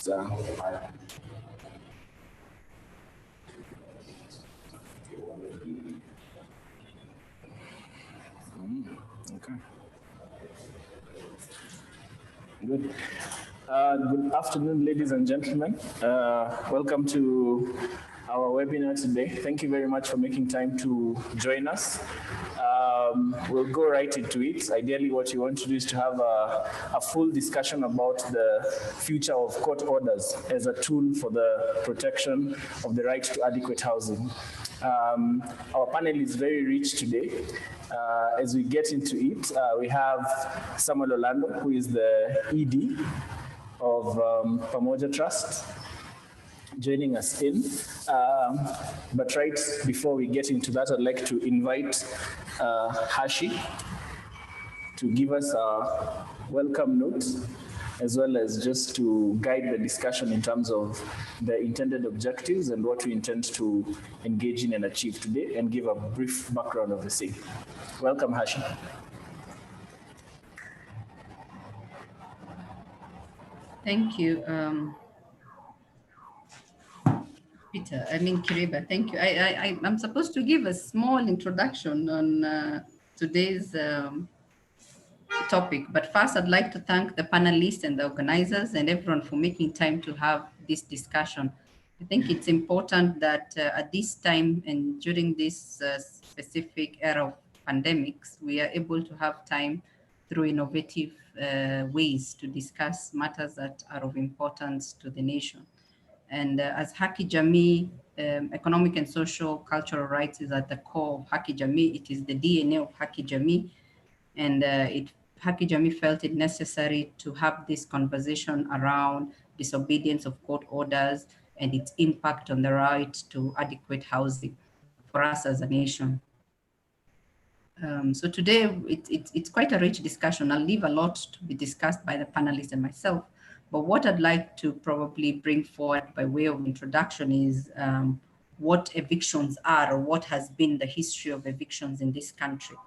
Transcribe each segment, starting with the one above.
just okay. Good. Good afternoon, ladies and gentlemen. Welcome to our webinar today. Thank you very much for making time to join us. We'll go right into it. Ideally, what you want to do is to have a full discussion about the future of court orders as a tool for the protection of the right to adequate housing. Our panel is very rich today. As we get into it, we have Samuel Orlando, who is the ED of Pamoja Trust, joining us in. But right before we get into that, I'd like to invite Hashi to give us a welcome note, as well as just to guide the discussion in terms of the intended objectives and what we intend to engage in and achieve today, and give a brief background of the same. Welcome, Hashi. Thank you, Peter. Kiriba. Thank you. I'm supposed to give a small introduction on today's topic, but first I'd like to thank the panelists and the organizers and everyone for making time to have this discussion. I think it's important that at this time and during this specific era of pandemics, we are able to have time through innovative ways to discuss matters that are of importance to the nation. And as Haki Jamii, economic and social cultural rights is at the core of Haki Jamii. It is the DNA of Haki Jamii, and Haki Jamii felt it necessary to have this conversation around disobedience of court orders and its impact on the right to adequate housing for us as a nation. So today, it's quite a rich discussion. I'll leave a lot to be discussed by the panelists and myself. But what I'd like to probably bring forward by way of introduction is what evictions are, or what has been the history of evictions in this country.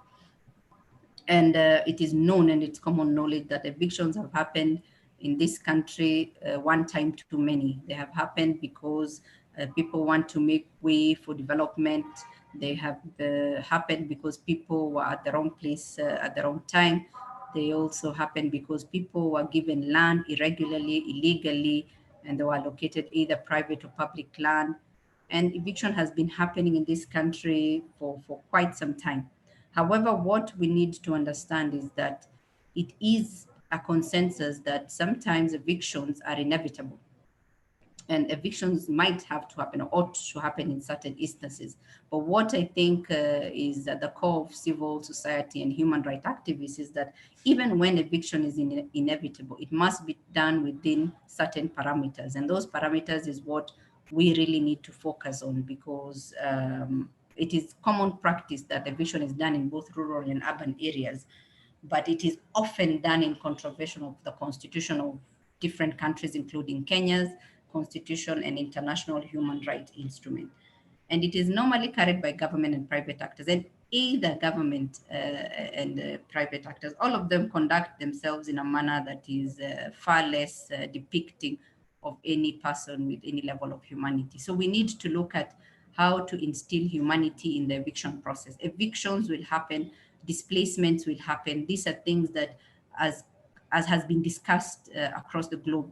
And it is known, and it's common knowledge, that evictions have happened in this country one time too many. They have happened because people want to make way for development. They have happened because people were at the wrong place at the wrong time. They also happened because people were given land irregularly, illegally, and they were allocated either private or public land. And eviction has been happening in this country for quite some time. However, what we need to understand is that it is a consensus that sometimes evictions are inevitable. And evictions might have to happen or ought to happen in certain instances. But what I think is at the core of civil society and human rights activists is that even when eviction is inevitable, it must be done within certain parameters. And those parameters is what we really need to focus on, because it is common practice that eviction is done in both rural and urban areas, but it is often done in contravention of the constitution of different countries, including Kenya's constitution and international human rights instrument. And it is normally carried by government and private actors. And either government and private actors, all of them conduct themselves in a manner that is far less depicting of any person with any level of humanity. So we need to look at how to instill humanity in the eviction process. Evictions will happen, displacements will happen. These are things that, as has been discussed across the globe,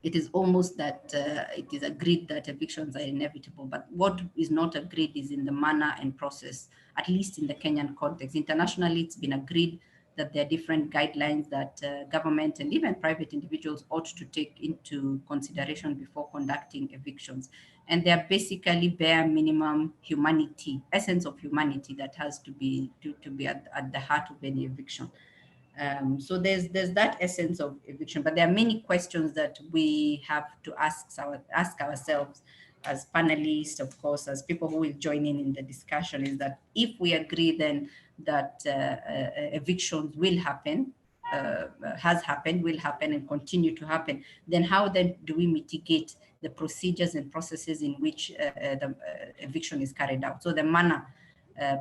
it is almost that it is agreed that evictions are inevitable. But what is not agreed is in the manner and process, at least in the Kenyan context. Internationally, it's been agreed that there are different guidelines that government and even private individuals ought to take into consideration before conducting evictions. And they are basically bare minimum humanity, essence of humanity that has to be at the heart of any eviction. So there's that essence of eviction, but there are many questions that we have to ask ourselves as panelists, of course, as people who will join in the discussion, is that if we agree then that evictions will happen, has happened, will happen, and continue to happen, then how then do we mitigate the procedures and processes in which the eviction is carried out? So the manner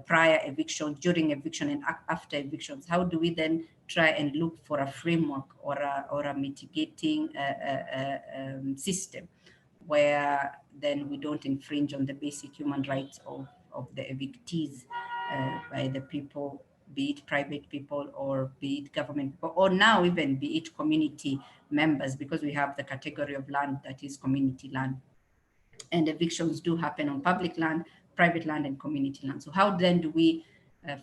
prior evictions, during eviction, and after evictions? How do we then try and look for a framework or a mitigating system where then we don't infringe on the basic human rights of the evictees by the people, be it private people or be it government, or now even be it community members, because we have the category of land that is community land. And evictions do happen on public land, private land, and community land. So how then do we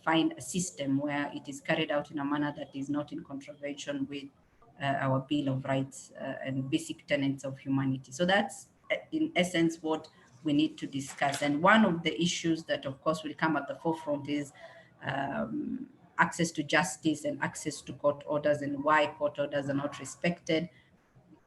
find a system where it is carried out in a manner that is not in contravention with our Bill of Rights and basic tenets of humanity? So that's in essence what we need to discuss. And one of the issues that of course will come at the forefront is access to justice and access to court orders, and why court orders are not respected.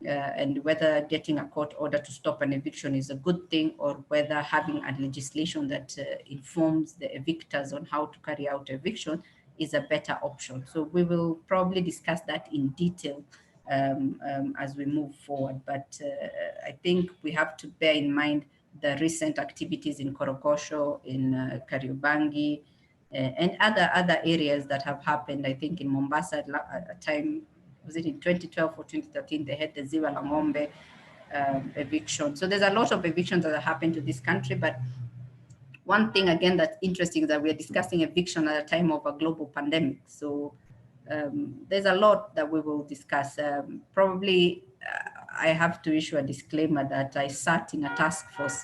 And whether getting a court order to stop an eviction is a good thing, or whether having a legislation that informs the evictors on how to carry out eviction is a better option. So we will probably discuss that in detail as we move forward. But I think we have to bear in mind the recent activities in Korogosho, in Kariobangi, and other areas that have happened. I think in Mombasa at a time, was it in 2012 or 2013, they had the Ziwa la Ng'ombe eviction. So there's a lot of evictions that have happened to this country. But one thing, again, that's interesting is that we're discussing eviction at a time of a global pandemic. So there's a lot that we will discuss. Probably I have to issue a disclaimer that I sat in a task force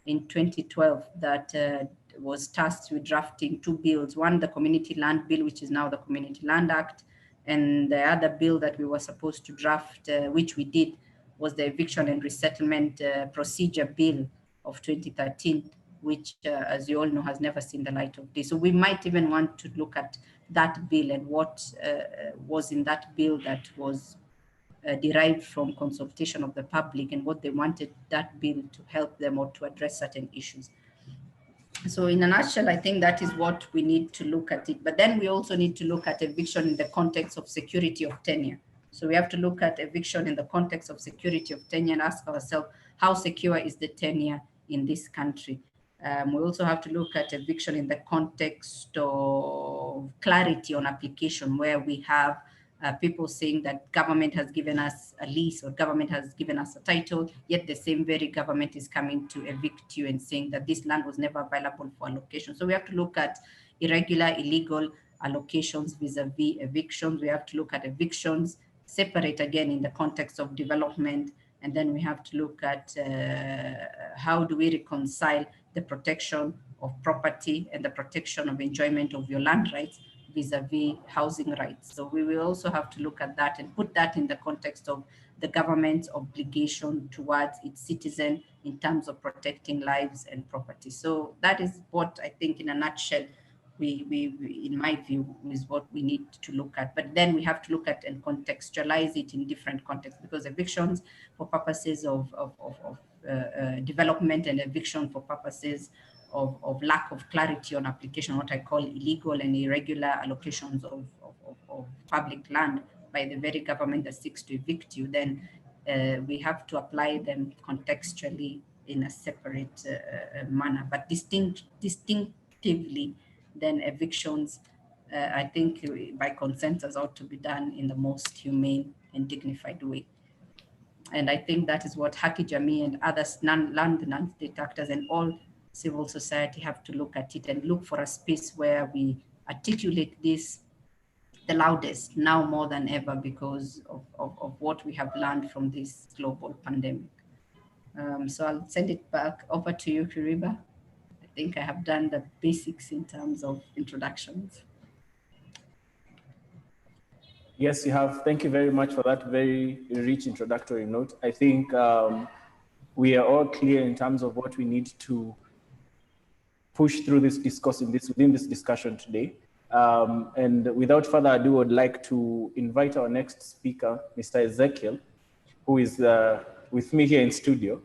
in 2012 that was tasked with drafting two bills. One, the Community Land Bill, which is now the Community Land Act, and the other bill that we were supposed to draft, which we did, was the Eviction and Resettlement Procedure Bill of 2013, which, as you all know, has never seen the light of day. So we might even want to look at that bill and what was in that bill that was derived from consultation of the public, and what they wanted that bill to help them or to address certain issues. So in a nutshell, I think that is what we need to look at it. But then we also need to look at eviction in the context of security of tenure. So we have to look at eviction in the context of security of tenure and ask ourselves, how secure is the tenure in this country? We also have to look at eviction in the context of clarity on application, where we have people saying that government has given us a lease or government has given us a title, yet the same very government is coming to evict you and saying that this land was never available for allocation. So we have to look at irregular, illegal allocations vis-a-vis evictions. We have to look at evictions separate again in the context of development. And then we have to look at how do we reconcile the protection of property and the protection of enjoyment of your land rights vis-a-vis housing rights. So we will also have to look at that and put that in the context of the government's obligation towards its citizen in terms of protecting lives and property. So that is what I think in a nutshell, we in my view, is what we need to look at. But then we have to look at and contextualize it in different contexts, because evictions for purposes of development and eviction for purposes of lack of clarity on application, what I call illegal and irregular allocations of public land by the very government that seeks to evict you, then we have to apply them contextually in a separate manner. But distinctively, then evictions, I think by consensus, ought to be done in the most humane and dignified way. And I think that is what Haki Jamii and other land non-state actors and all civil society have to look at it and look for a space where we articulate this the loudest now more than ever, because of what we have learned from this global pandemic. So I'll send it back over to you, Kiriba. I think I have done the basics in terms of introductions. Yes, you have. Thank you very much for that very rich introductory note. I think we are all clear in terms of what we need to push through this discourse within this discussion today. And without further ado, I'd like to invite our next speaker, Mr. Ezekiel, who is with me here in studio,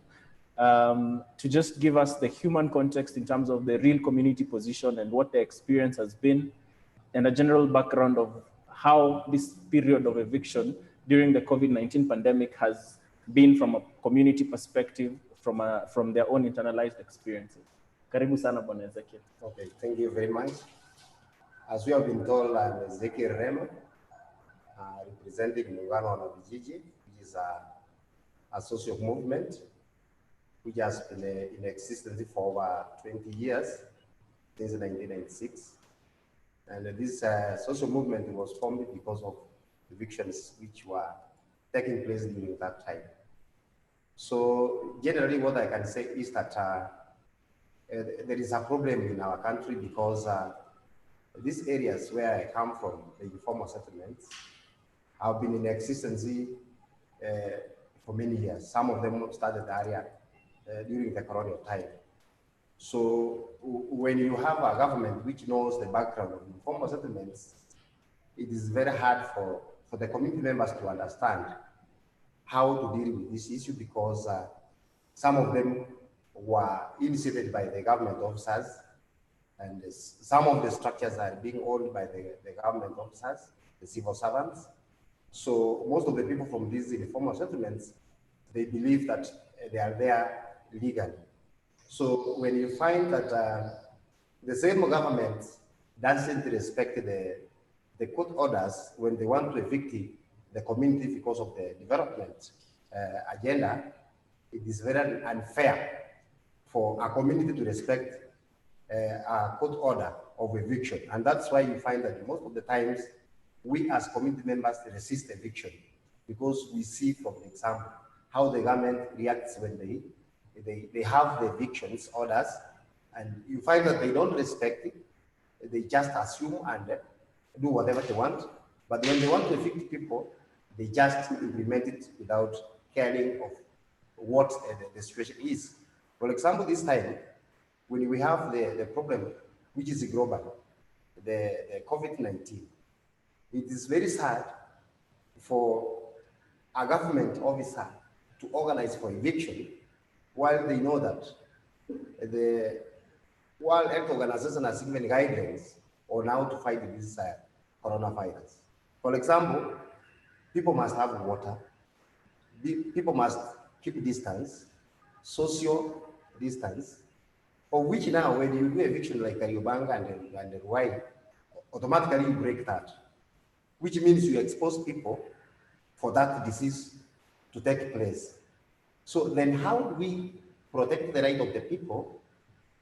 to just give us the human context in terms of the real community position and what the experience has been, and a general background of how this period of eviction during the COVID-19 pandemic has been from a community perspective, from their own internalized experiences. Karibu sana Bwana Ezekiel. Okay, thank you very much. As we have been told, I'm Ezekiel Remark, representing Muungano wa Vijiji, which is a social movement which has been in existence for over 20 years, since 1996. And this social movement was formed because of evictions which were taking place during that time. So generally what I can say is that there is a problem in our country because these areas where I come from, the informal settlements, have been in existence for many years. Some of them started earlier during the colonial time. So when you have a government which knows the background of informal settlements, it is very hard for the community members to understand how to deal with this issue because some of them were initiated by the government officers, and some of the structures are being owned by the government officers, the civil servants. So most of the people from these informal settlements, they believe that they are there legally. So when you find that the same government doesn't respect the court orders when they want to evict the community because of the development agenda, it is very unfair for a community to respect a court order of eviction. And that's why you find that most of the times, we as community members resist eviction because we see from the example how the government reacts when they have the evictions orders, and you find that they don't respect it. They just assume and do whatever they want. But when they want to evict people, they just implement it without caring of what the situation is. For example, this time, when we have the problem, which is global, the COVID-19, it is very sad for a government officer to organize for eviction while they know that the World Health Organization has given guidelines on how to fight this coronavirus. For example, people must have water, people must keep distance, social distance, of which now when you do eviction like Kariobangi and Ruai, automatically you break that, which means you expose people for that disease to take place. So then how do we protect the right of the people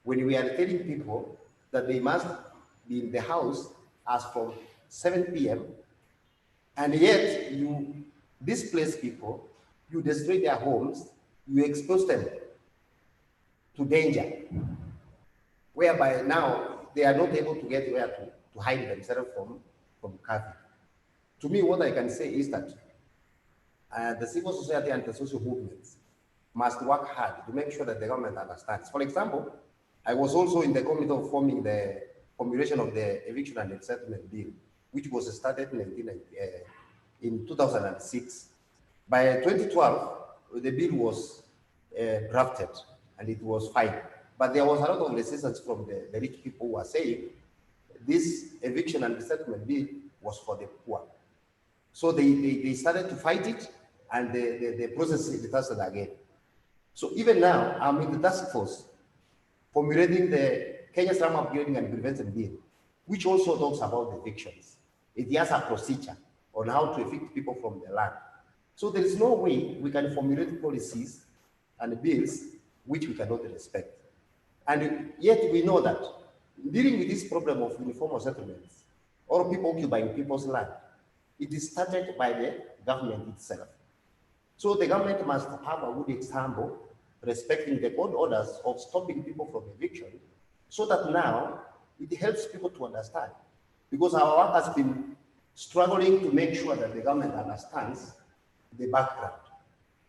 when we are telling people that they must be in the house as from 7 p.m. and yet you displace people, you destroy their homes, you expose them to danger, whereby now they are not able to get where to hide themselves from curfew. To me, what I can say is that the civil society and the social movements must work hard to make sure that the government understands. For example, I was also in the committee of forming the formulation of the Eviction and Settlement Bill, which was started in 2006. By 2012, the bill was drafted and it was fine. But there was a lot of resistance from the rich people who were saying this Eviction and Settlement Bill was for the poor. So they started to fight it, and the process started again. So even now, I'm in the task force formulating the Kenya Slum Upgrading and Prevention Bill, which also talks about evictions. It has a procedure on how to evict people from the land. So there is no way we can formulate policies and bills which we cannot respect. And yet we know that dealing with this problem of informal settlements or people occupying people's land, it is started by the government itself. So the government must have a good example respecting the court orders of stopping people from eviction, so that now it helps people to understand. Because our work has been struggling to make sure that the government understands the background.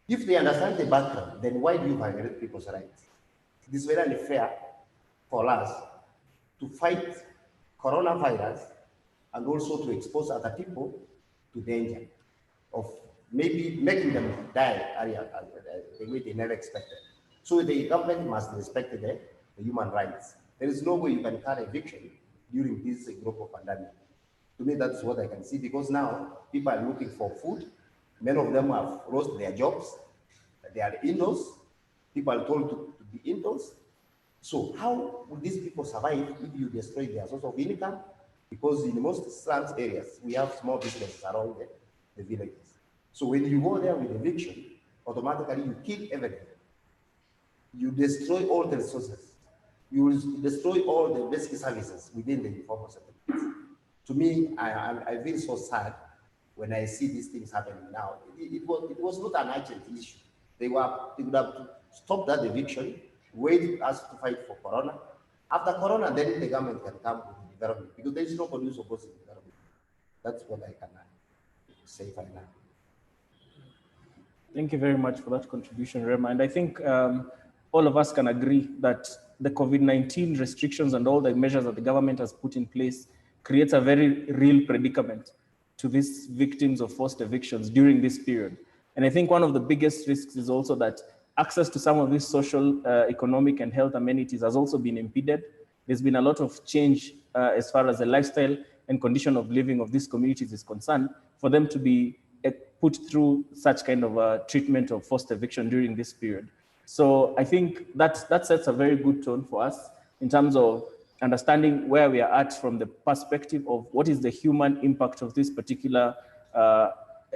If they understand the background, then why do you violate people's rights? It is very unfair for us to fight coronavirus and also to expose other people to danger of maybe making them die the way they never expected. So the government must respect the human rights. There is no way you can carry eviction during this global pandemic. To me, that's what I can see, because now people are looking for food. Many of them have lost their jobs. They are indoors. People are told to be indoors. So how will these people survive if you destroy their source of income? Because in most slums areas, we have small businesses around the villages. So when you go there with eviction, automatically you kill everything. You destroy all the resources. You will destroy all the basic services within the informal settlements. To me, I feel so sad when I see these things happening now. It was not an urgent issue. They would have to stop that eviction, wait us to fight for Corona. After Corona, then the government can come with development, because there is nobody who's opposing development. That's what I can say for now. Thank you very much for that contribution, Rema. And I think all of us can agree that the COVID-19 restrictions and all the measures that the government has put in place creates a very real predicament to these victims of forced evictions during this period. And I think one of the biggest risks is also that access to some of these social, economic, and health amenities has also been impeded. There's been a lot of change as far as the lifestyle and condition of living of these communities is concerned, for them to be put through such kind of treatment of forced eviction during this period. So I think that sets a very good tone for us in terms of understanding where we are at from the perspective of what is the human impact of this particular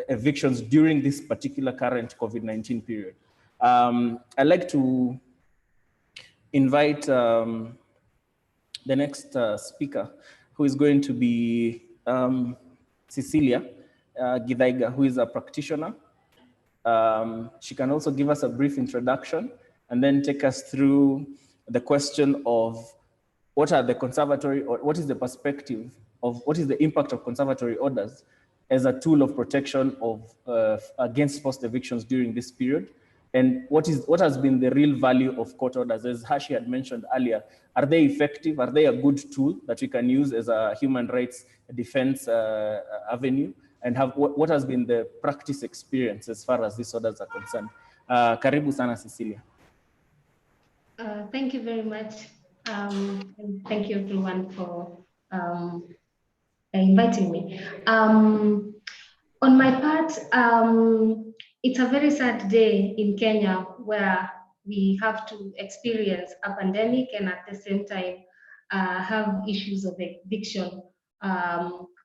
evictions during this particular current COVID-19 period. I'd like to invite the next speaker, who is going to be Cecilia Githaiga, who is a practitioner. She can also give us a brief introduction and then take us through the question of what are the conservatory, or what is the perspective of what is the impact of conservatory orders as a tool of protection of against forced evictions during this period, and what has been the real value of court orders. As Hashi had mentioned earlier, are they effective? Are they a good tool that we can use as a human rights defense avenue? And what has been the practice experience as far as these orders are concerned? Karibu sana, Cecilia. Thank you very much. And thank you everyone for inviting me. On my part, it's a very sad day in Kenya where we have to experience a pandemic and at the same time have issues of eviction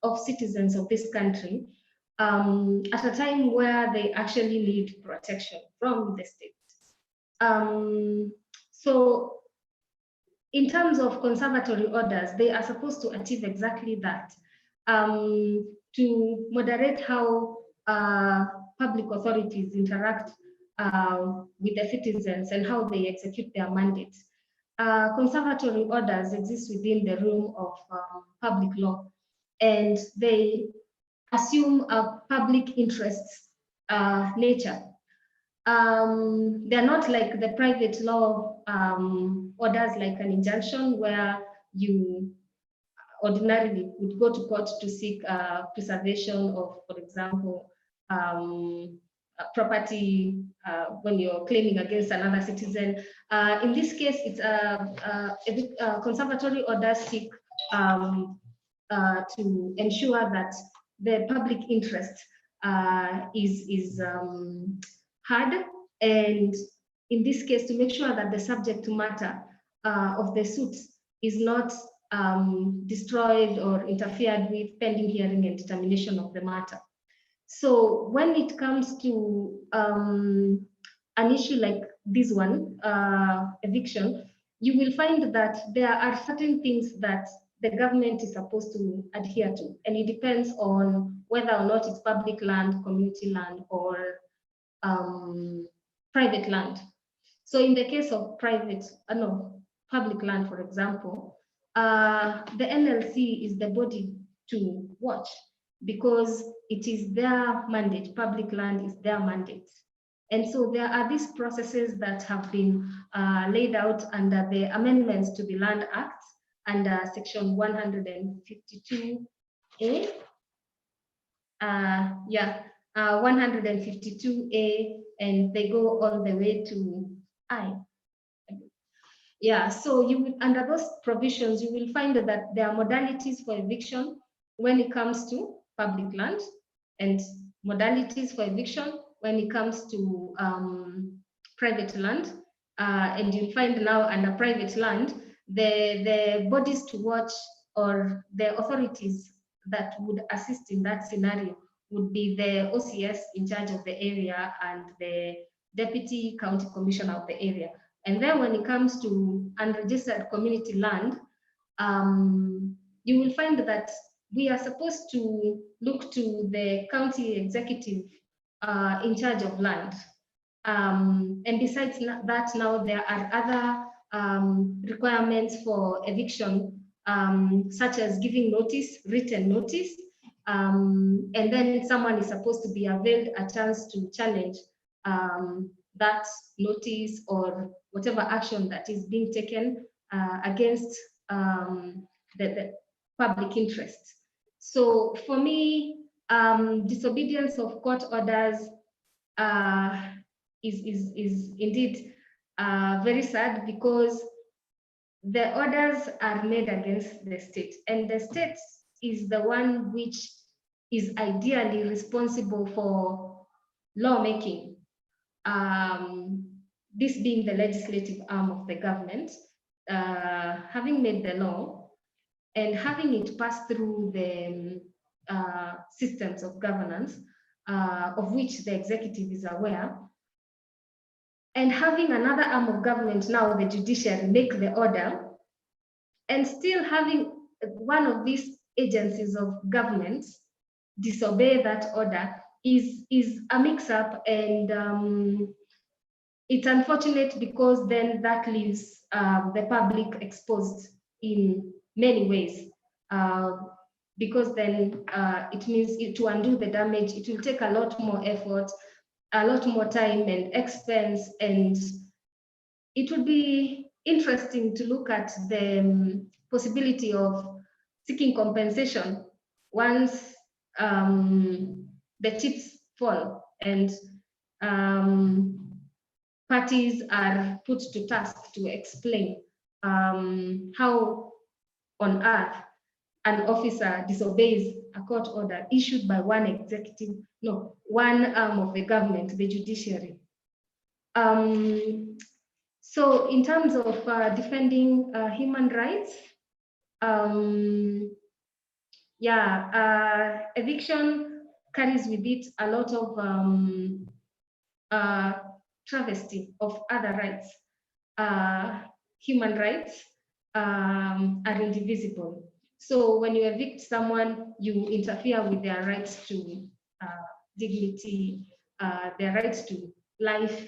of citizens of this country at a time where they actually need protection from the state. So in terms of conservatory orders, they are supposed to achieve exactly that, to moderate how public authorities interact with the citizens and how they execute their mandates. Conservatory orders exist within the realm of public law, and they assume a public interest nature. They're not like the private law orders, like an injunction where you ordinarily would go to court to seek preservation of, for example, property when you're claiming against another citizen. In this case, it's conservatory orders seek to ensure that the public interest is heard, and in this case, to make sure that the subject matter of the suit is not destroyed or interfered with pending hearing and determination of the matter. So when it comes to an issue like this one, eviction, you will find that there are certain things that the government is supposed to adhere to, and it depends on whether or not it's public land, community land, or private land. So in the case of public land, for example, the NLC is the body to watch because it is their mandate. Public land is their mandate. And so there are these processes that have been laid out under the amendments to the Land Act under section 152A. 152A, and they go all the way to I. Yeah, so you will, under those provisions, you will find that there are modalities for eviction when it comes to public land, and modalities for eviction when it comes to private land, and you'll find now under private land, the bodies to watch or the authorities that would assist in that scenario would be the OCS in charge of the area and the deputy county commissioner of the area. And then when it comes to unregistered community land, you will find that we are supposed to look to the county executive in charge of land. And besides that, now there are other requirements for eviction, such as giving notice, written notice, and then someone is supposed to be availed a chance to challenge that notice or whatever action that is being taken against the public interest. So for me, disobedience of court orders is indeed very sad, because the orders are made against the state, and the state is the one which is ideally responsible for lawmaking, this being the legislative arm of the government, having made the law and having it pass through the systems of governance, of which the executive is aware, and having another arm of government, now the judiciary, make the order, and still having one of these agencies of government disobey that order is a mix-up, and it's unfortunate, because then that leaves the public exposed in many ways, because then it means to undo the damage, it will take a lot more effort, a lot more time and expense, and it would be interesting to look at the possibility of seeking compensation once the chips fall and parties are put to task to explain how on earth an officer disobeys a court order issued by one arm of the government, the judiciary. So in terms of defending human rights, eviction carries with it a lot of travesty of other rights. Human rights are indivisible. So when you evict someone, you interfere with their rights to dignity, their rights to life.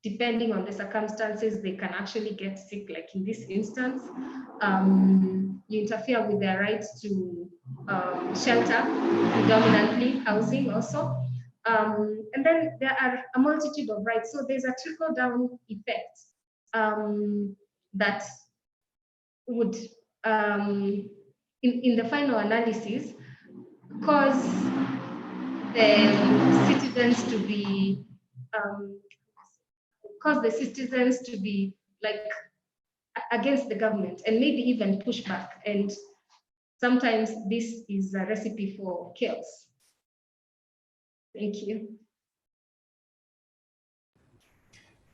Depending on the circumstances, they can actually get sick, like in this instance. You interfere with their rights to shelter, predominantly housing also. And then there are a multitude of rights. So there's a trickle-down effect that would, in the final analysis, cause the citizens to be like against the government, and maybe even push back. And sometimes this is a recipe for chaos. Thank you.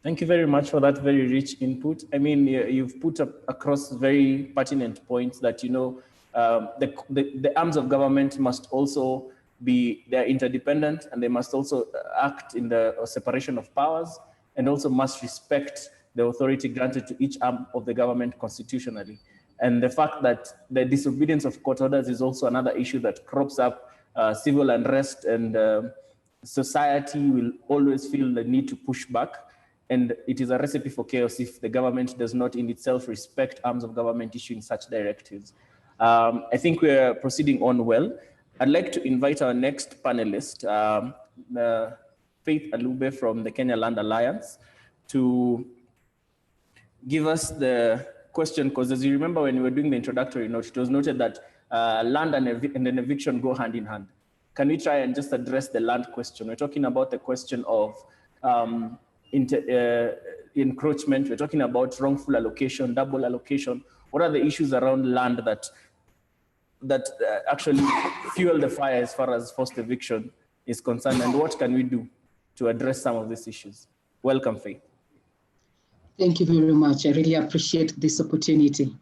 Thank you very much for that very rich input. I mean, you've put up across very pertinent points that, you know, the arms of government must also be, they're interdependent, and they must also act in the separation of powers, and also must respect the authority granted to each arm of the government constitutionally. And the fact that the disobedience of court orders is also another issue that crops up, civil unrest, and society will always feel the need to push back. And it is a recipe for chaos if the government does not in itself respect arms of government issuing such directives. I think we're proceeding on well. I'd like to invite our next panelist, Faith Alube from the Kenya Land Alliance, to give us the question, because as you remember when we were doing the introductory note, it was noted that land and an eviction go hand in hand. Can we try and just address the land question? We're talking about the question of encroachment, we're talking about wrongful allocation, double allocation. What are the issues around land that actually fuel the fire as far as forced eviction is concerned, and what can we do to address some of these issues? Welcome, Faith. Thank you very much. I really appreciate this opportunity.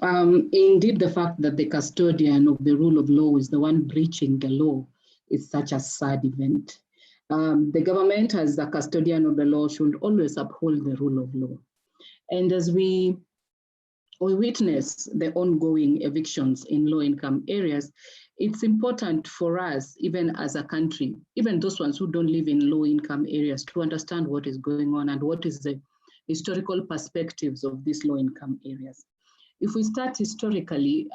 Indeed, the fact that the custodian of the rule of law is the one breaching the law is such a sad event. The government, as the custodian of the law, should always uphold the rule of law. And as we witness the ongoing evictions in low-income areas, it's important for us, even as a country, even those ones who don't live in low-income areas, to understand what is going on and what is the historical perspectives of these low-income areas. If we start historically,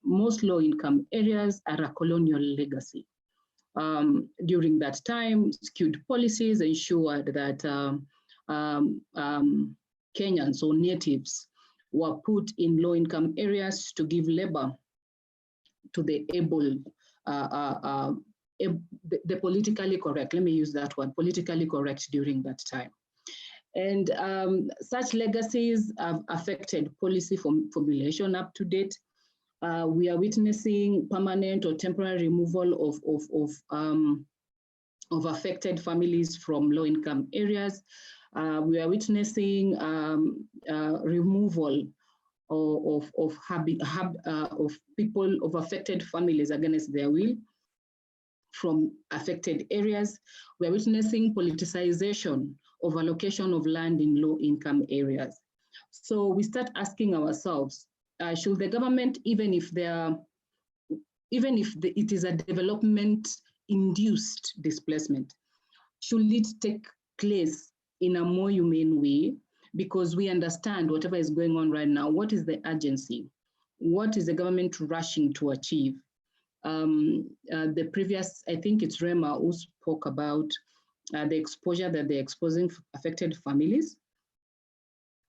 most low-income areas are a colonial legacy. During that time, skewed policies ensured that Kenyans or natives were put in low-income areas to give labor to the able, the politically correct, let me use that word, politically correct during that time. And such legacies have affected policy formulation up to date. We are witnessing permanent or temporary removal of affected families from low-income areas. We are witnessing removal of people, of affected families against their will from affected areas. We are witnessing politicization of allocation of land in low-income areas. So we start asking ourselves, should the government, even if it is a development-induced displacement, should it take place in a more humane way? Because we understand whatever is going on right now, what is the urgency? What is the government rushing to achieve? The previous, I think it's Remark who spoke about the exposure that they're exposing affected families.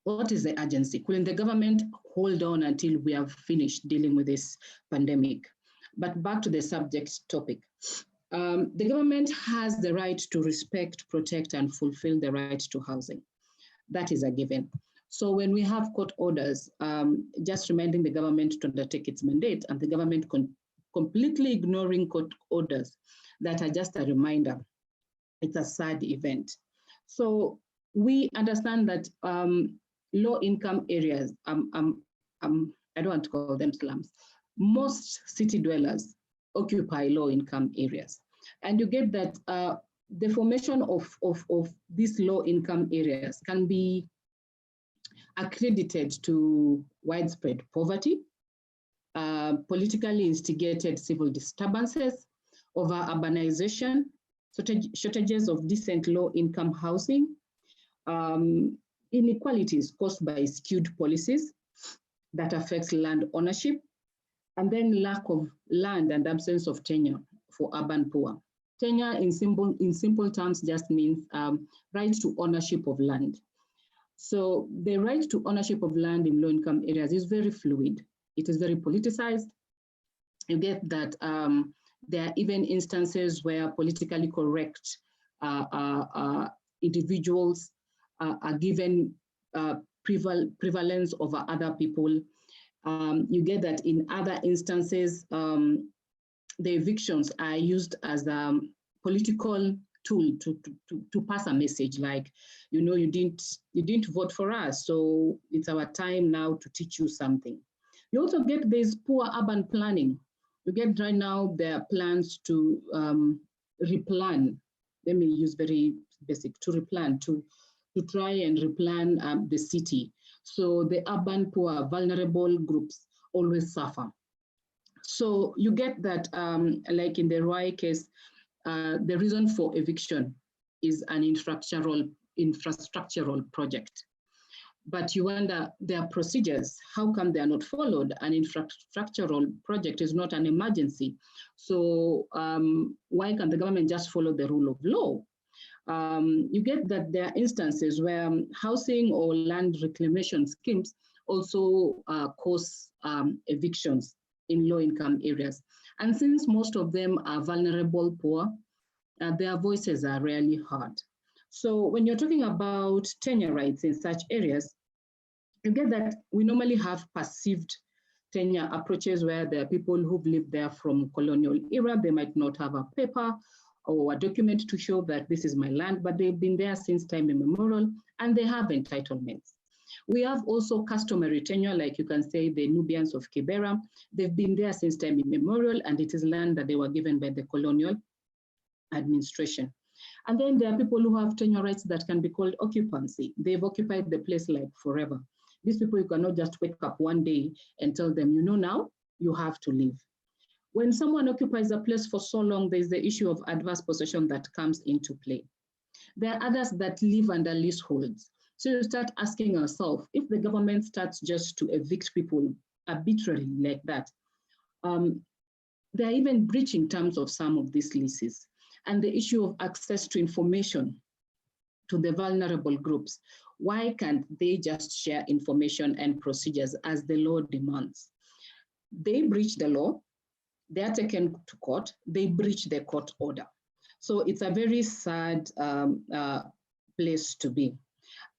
What is the urgency? Couldn't the government hold on until we have finished dealing with this pandemic? But back to the subject topic. The government has the right to respect, protect, and fulfill the right to housing. That is a given. So when we have court orders, just reminding the government to undertake its mandate, and the government completely ignoring court orders that are just a reminder, it's a sad event. So we understand that low-income areas, I don't want to call them slums, most city dwellers occupy low-income areas. And you get that the formation of these low-income areas can be accredited to widespread poverty, politically instigated civil disturbances, over-urbanization, shortages of decent low-income housing, inequalities caused by skewed policies that affects land ownership, and then lack of land and absence of tenure for urban poor. Tenure in simple terms just means right to ownership of land. So the right to ownership of land in low-income areas is very fluid. It is very politicized. You get that there are even instances where politically correct individuals are given prevalence over other people. You get that in other instances, the evictions are used as a political tool to pass a message like, you know, you didn't vote for us, so it's our time now to teach you something. You also get this poor urban planning. You get right now there are plans to replan. Let me use very basic, to replan, to try and replan the city. So the urban poor, vulnerable groups always suffer. So you get that, like in the Roy case, the reason for eviction is an infrastructural project. But you wonder, their procedures, how come they are not followed? An infrastructural project is not an emergency. So why can't the government just follow the rule of law? You get that there are instances where housing or land reclamation schemes also cause evictions in low-income areas. And since most of them are vulnerable, poor, their voices are rarely heard. So when you're talking about tenure rights in such areas, you get that we normally have perceived tenure approaches where there are people who've lived there from colonial era. They might not have a paper or a document to show that this is my land, but they've been there since time immemorial and they have entitlements. We have also customary tenure, like you can say the Nubians of Kibera. They've been there since time immemorial, and it is land that they were given by the colonial administration. And then there are people who have tenure rights that can be called occupancy. They've occupied the place like forever. These people, you cannot just wake up one day and tell them, you know, now you have to leave. When someone occupies a place for so long, there's the issue of adverse possession that comes into play. There are others that live under leaseholds. So you start asking yourself, if the government starts just to evict people arbitrarily like that, they're even breaching terms of some of these leases. And the issue of access to information to the vulnerable groups. Why can't they just share information and procedures as the law demands? They breach the law, they are taken to court, they breach the court order. So it's a very sad place to be.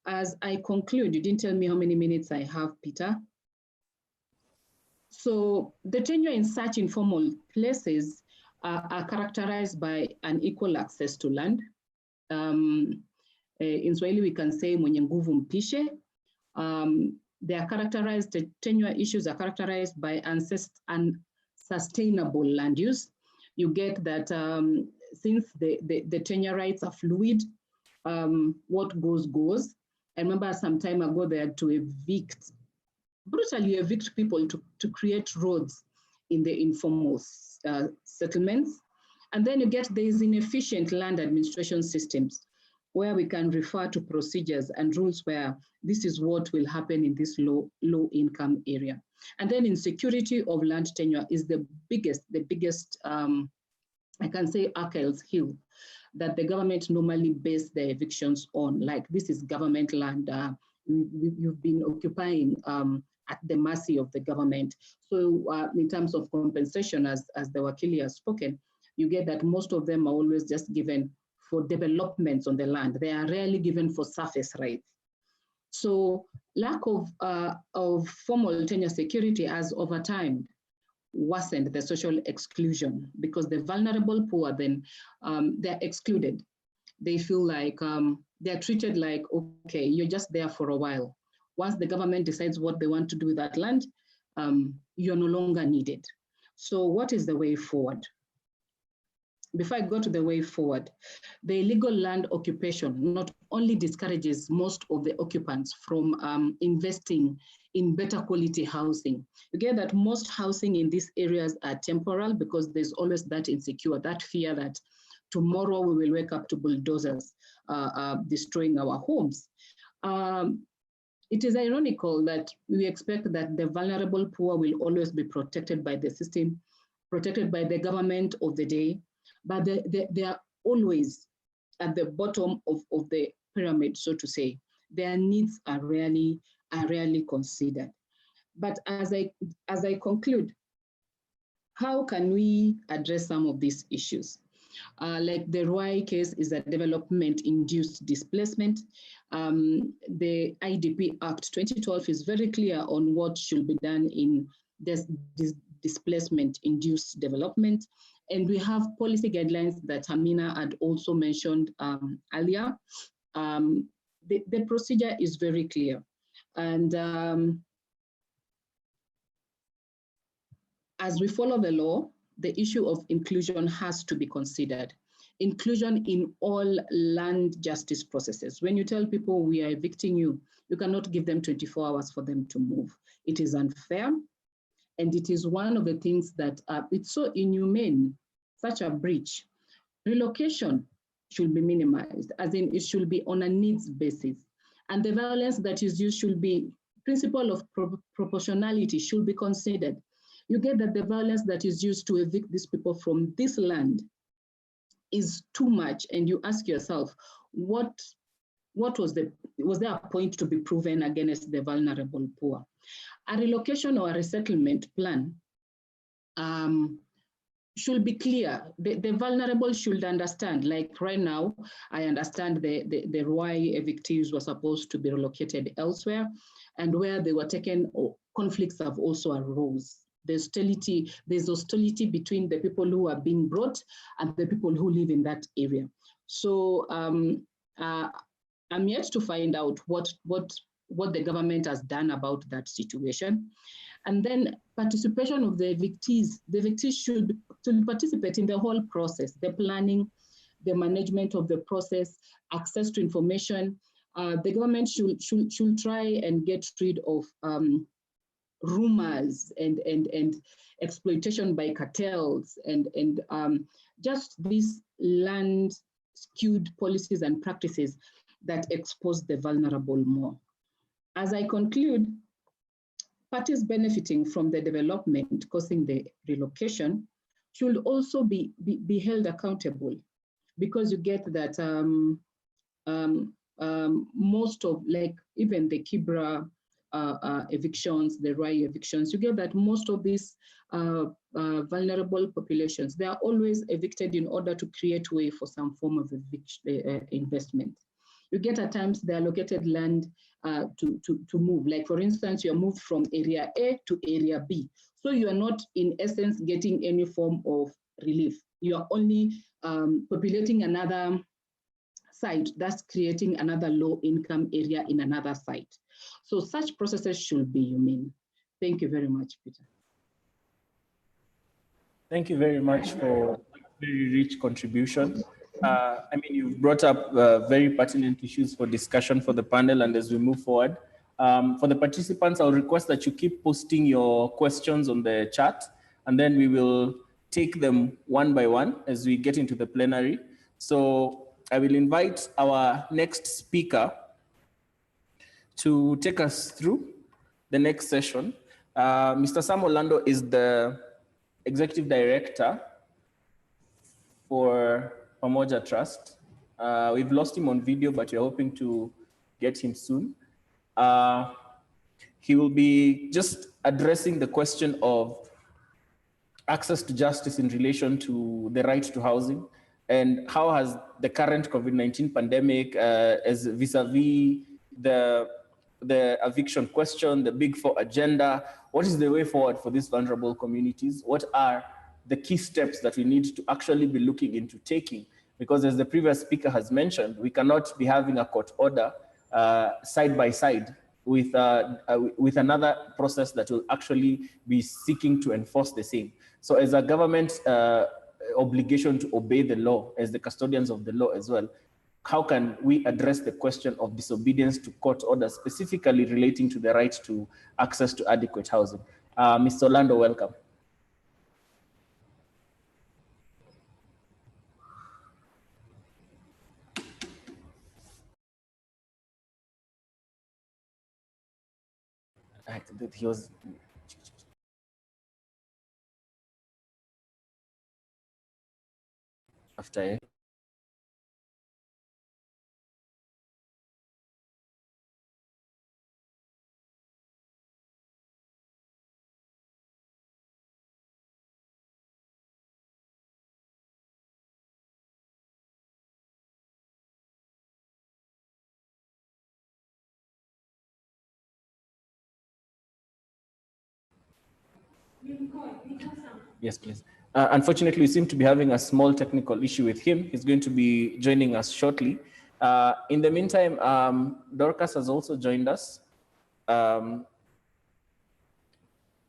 As I conclude, you didn't tell me how many minutes I have, Peter. So the tenure in such informal places are characterized by unequal access to land. In Swahili, we can say mwenye nguvu mpishe. They are characterized, the tenure issues are characterized by unsustainable land use. You get that since the tenure rights are fluid, what goes, goes. I remember some time ago they had to brutally evict people to create roads in the informal settlements. And then you get these inefficient land administration systems where we can refer to procedures and rules where this is what will happen in this low income area. And then insecurity of land tenure is the biggest, I can say, Achilles heel that the government normally base their evictions on. Like, this is government land, you've been occupying at the mercy of the government. So in terms of compensation, as the Wakili has spoken, you get that most of them are always just given for developments on the land. They are rarely given for surface rights. So lack of formal tenure security has over time worsened the social exclusion, because the vulnerable poor then they're excluded. They feel like they're treated like, okay, you're just there for a while. Once the government decides what they want to do with that land, you're no longer needed. So what is the way forward? Before I go to the way forward, the illegal land occupation not only discourages most of the occupants from investing in better quality housing. You get that most housing in these areas are temporal because there's always that insecure, that fear that tomorrow we will wake up to bulldozers destroying our homes. It is ironical that we expect that the vulnerable poor will always be protected by the system, protected by the government of the day, but they are always at the bottom of the pyramid, so to say. Their needs are rarely considered. But as I conclude, how can we address some of these issues? Like the Ruai case is a development-induced displacement. The IDP Act 2012 is very clear on what should be done in this displacement-induced development. And we have policy guidelines that Amina had also mentioned earlier. The procedure is very clear. And as we follow the law, the issue of inclusion has to be considered. Inclusion in all land justice processes. When you tell people we are evicting you, you cannot give them 24 hours for them to move. It is unfair. And it is one of the things that it's so inhumane, such a breach. Relocation should be minimized, as in it should be on a needs basis. And the violence that is used should be, principle of proportionality should be considered. You get that the violence that is used to evict these people from this land is too much. And you ask yourself, was there a point to be proven against the vulnerable poor? A relocation or a resettlement plan should be clear. The vulnerable should understand. Like right now, I understand the Ruai evictees were supposed to be relocated elsewhere, and where they were taken, conflicts have also arose. there's hostility between the people who are being brought and the people who live in that area. So I'm yet to find out what the government has done about that situation. And then participation of the evictees. The evictees should participate in the whole process, the planning, the management of the process, access to information. The government should try and get rid of rumors and exploitation by cartels and just these land skewed policies and practices that expose the vulnerable more. As I conclude, parties benefiting from the development causing the relocation should also be held accountable, because you get that most of, like, even the Kibra evictions, the Rai evictions, you get that most of these vulnerable populations, they are always evicted in order to create way for some form of investment. You get at times the allocated land to move. Like, for instance, you're moved from area A to area B. So you are not, in essence, getting any form of relief. You are only populating another site, that's creating another low-income area in another site. So such processes should be humane. Thank you very much, Peter. Thank you very much for a very rich contribution. I mean, you've brought up very pertinent issues for discussion for the panel, and as we move forward, for the participants, I'll request that you keep posting your questions on the chat, and then we will take them one by one as we get into the plenary. So I will invite our next speaker to take us through the next session. Mr. Sam Orlando is the Executive Director for Pamoja Trust. We've lost him on video, but we're hoping to get him soon. He will be just addressing the question of access to justice in relation to the right to housing, and how has the current COVID-19 pandemic, as vis-a-vis the eviction question, the Big Four agenda, what is the way forward for these vulnerable communities? What are the key steps that we need to actually be looking into taking? Because as the previous speaker has mentioned, we cannot be having a court order side by side with another process that will actually be seeking to enforce the same. So as a government obligation to obey the law, as the custodians of the law as well, how can we address the question of disobedience to court orders, specifically relating to the right to access to adequate housing? Mr. Orlando, welcome. He was... After Yes, please. Unfortunately, we seem to be having a small technical issue with him. He's going to be joining us shortly. In the meantime, Dorcas has also joined us.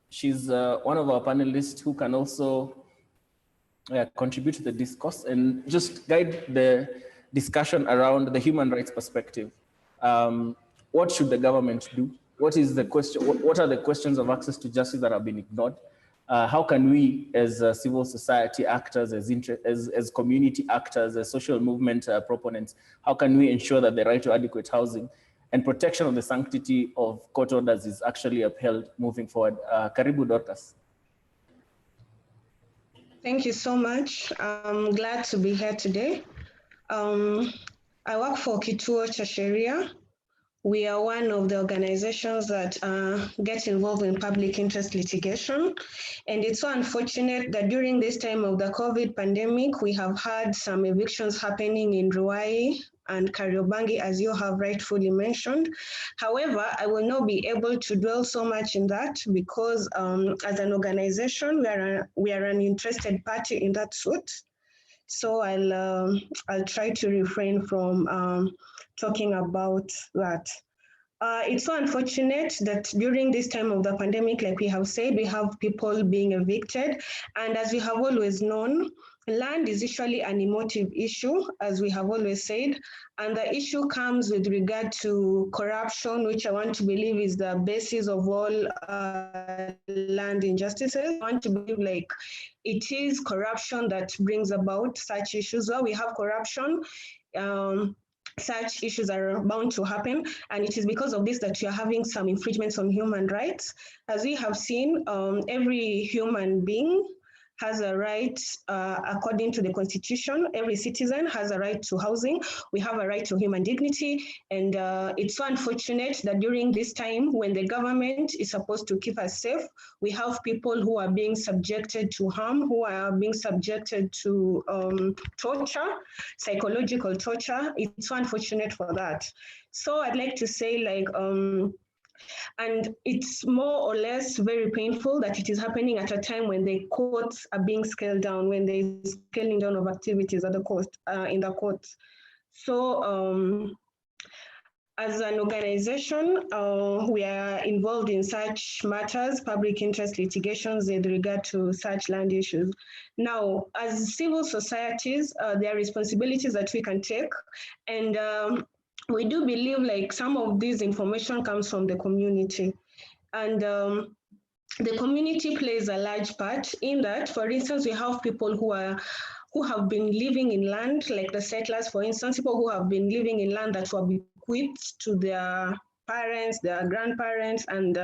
She's one of our panelists who can also contribute to the discourse and just guide the discussion around the human rights perspective. What should the government do? What is the question? What are the questions of access to justice that have been ignored? How can we, as civil society actors, as community actors, as social movement proponents, how can we ensure that the right to adequate housing and protection of the sanctity of court orders is actually upheld moving forward? Karibu, Dorcas. Thank you so much. I'm glad to be here today. I work for Kituo cha Sheria. We are one of the organizations that get involved in public interest litigation. And it's so unfortunate that during this time of the COVID pandemic, we have had some evictions happening in Ruai and Kariobangi, as you have rightfully mentioned. However, I will not be able to dwell so much in that because as an organization, we are an interested party in that suit. So I'll try to refrain from talking about that. It's so unfortunate that during this time of the pandemic, like we have said, we have people being evicted. And as we have always known, land is usually an emotive issue, as we have always said. And the issue comes with regard to corruption, which I want to believe is the basis of all land injustices. I want to believe like it is corruption that brings about such issues. Where we have corruption, such issues are bound to happen, and it is because of this that you are having some infringements on human rights. As we have seen, every human being has a right, according to the Constitution, every citizen has a right to housing. We have a right to human dignity. And it's so unfortunate that during this time when the government is supposed to keep us safe, we have people who are being subjected to harm, who are being subjected to torture, psychological torture. It's so unfortunate for that. So I'd like to say like, and it's more or less very painful that it is happening at a time when the courts are being scaled down, when there is scaling down of activities at the court, in the courts. So as an organization, we are involved in such matters, public interest litigations with regard to such land issues. Now, as civil societies, there are responsibilities that we can take, and we do believe like some of this information comes from the community, and the community plays a large part in that. For instance, we have people who have been living in land, like the settlers, for instance, people who have been living in land that were bequeathed to their parents, their grandparents, and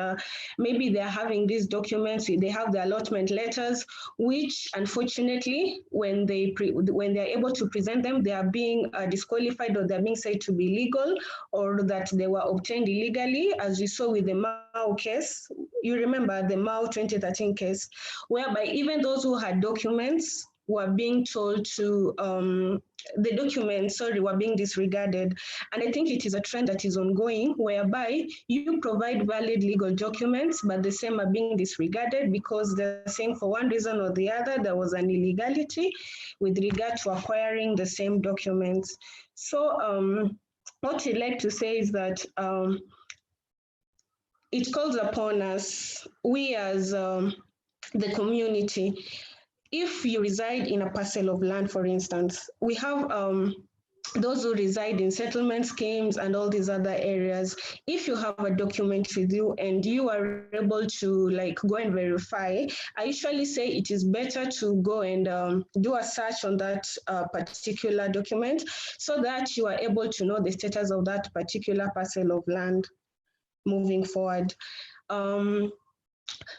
maybe they're having these documents, they have the allotment letters, which unfortunately, when they're able to present them, they are being disqualified, or they're being said to be legal, or that they were obtained illegally, as we saw with the Mao case. You remember the Mao 2013 case, whereby even those who had documents were being told to, the documents, were being disregarded. And I think it is a trend that is ongoing, whereby you provide valid legal documents, but the same are being disregarded because they're saying for one reason or the other, there was an illegality with regard to acquiring the same documents. So what I'd like to say is that it calls upon us, we as the community. If you reside in a parcel of land, for instance, we have those who reside in settlement schemes and all these other areas. If you have a document with you and you are able to like go and verify, I usually say it is better to go and do a search on that particular document so that you are able to know the status of that particular parcel of land moving forward.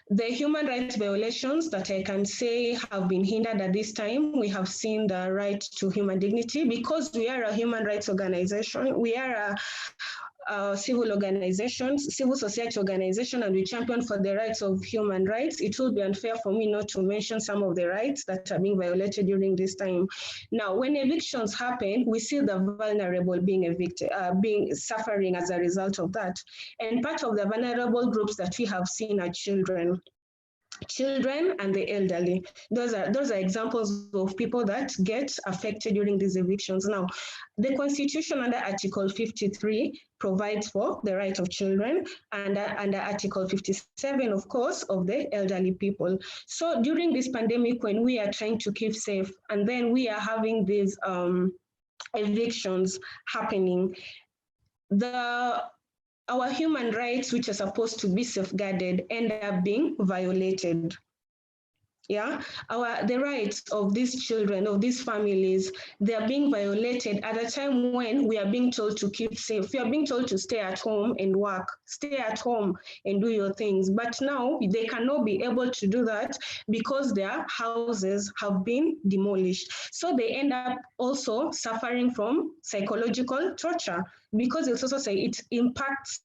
The human rights violations that I can say have been hindered at this time, we have seen the right to human dignity because we are a human rights organization. We are a civil organizations, civil society organization, and we champion for the rights of human rights. It will be unfair for me not to mention some of the rights that are being violated during this time. Now, when evictions happen, we see the vulnerable being evicted, suffering as a result of that. And part of the vulnerable groups that we have seen are children and the elderly. Those are examples of people that get affected during these evictions. Now, the Constitution under Article 53 provides for the right of children, and under Article 57, of course, of the elderly people. So during this pandemic, when we are trying to keep safe, and then we are having these evictions happening, our human rights, which are supposed to be safeguarded, end up being violated. Yeah, the rights of these children, of these families, they are being violated at a time when we are being told to keep safe. We are being told to stay at home and work, stay at home and do your things. But now they cannot be able to do that because their houses have been demolished. So they end up also suffering from psychological torture, because it's also say it impacts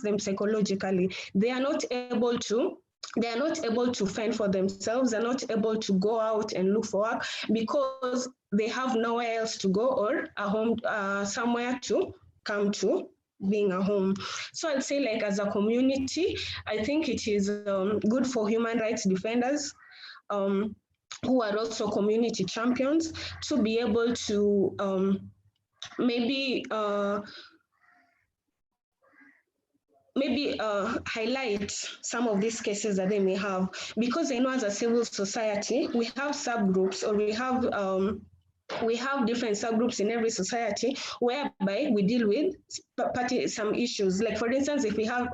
them psychologically. They are not able to they are not able to fend for themselves. They're not able to go out and look for work because they have nowhere else to go or a home, somewhere to come to being a home. So I'd say, like, as a community, I think it is good for human rights defenders who are also community champions to be able to maybe highlight some of these cases that they may have, because I know as a civil society we have subgroups, or we have different subgroups in every society whereby we deal with some issues. Like, for instance, if we have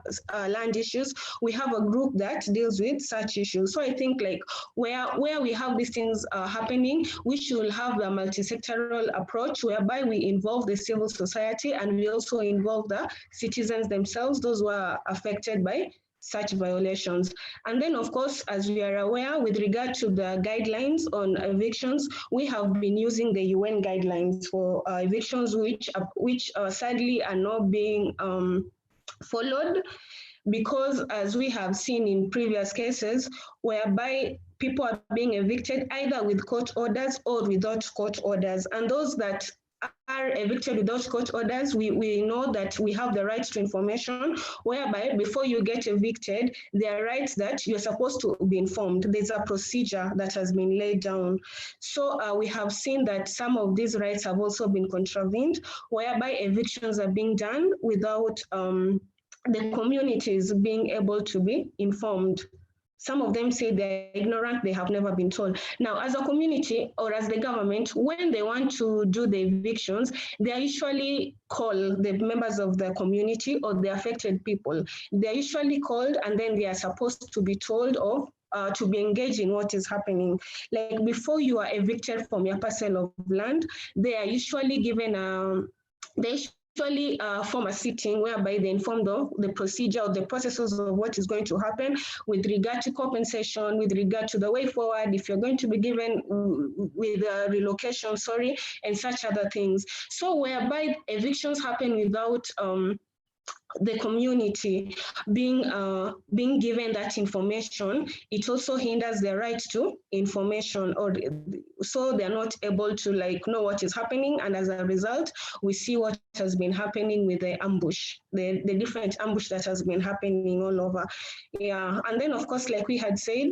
land issues, we have a group that deals with such issues. So I think, like, where we have these things happening, we should have a multi-sectoral approach whereby we involve the civil society and we also involve the citizens themselves, those who are affected by such violations. And then, of course, as we are aware, with regard to the guidelines on evictions, we have been using the UN guidelines for evictions, which sadly are not being followed, because as we have seen in previous cases, whereby people are being evicted either with court orders or without court orders. And those that are evicted without court orders, we know that we have the right to information, whereby before you get evicted, there are rights that you're supposed to be informed. There's a procedure that has been laid down. So we have seen that some of these rights have also been contravened, whereby evictions are being done without the communities being able to be informed. Some of them say they're ignorant, they have never been told. Now, as a community or as the government, when they want to do the evictions, they usually call the members of the community or the affected people. They're usually called, and then they are supposed to be told of to be engaged in what is happening. Like, before you are evicted from your parcel of land, they are usually given they usually form a sitting whereby they informed of the procedure or the processes of what is going to happen with regard to compensation, with regard to the way forward, if you're going to be given with relocation, and such other things. So whereby evictions happen without the community being given that information, it also hinders their right to information, or so they're not able to, like, know what is happening. And as a result, we see what has been happening with the ambush, the different ambush that has been happening all over. Yeah, and then, of course, like we had said,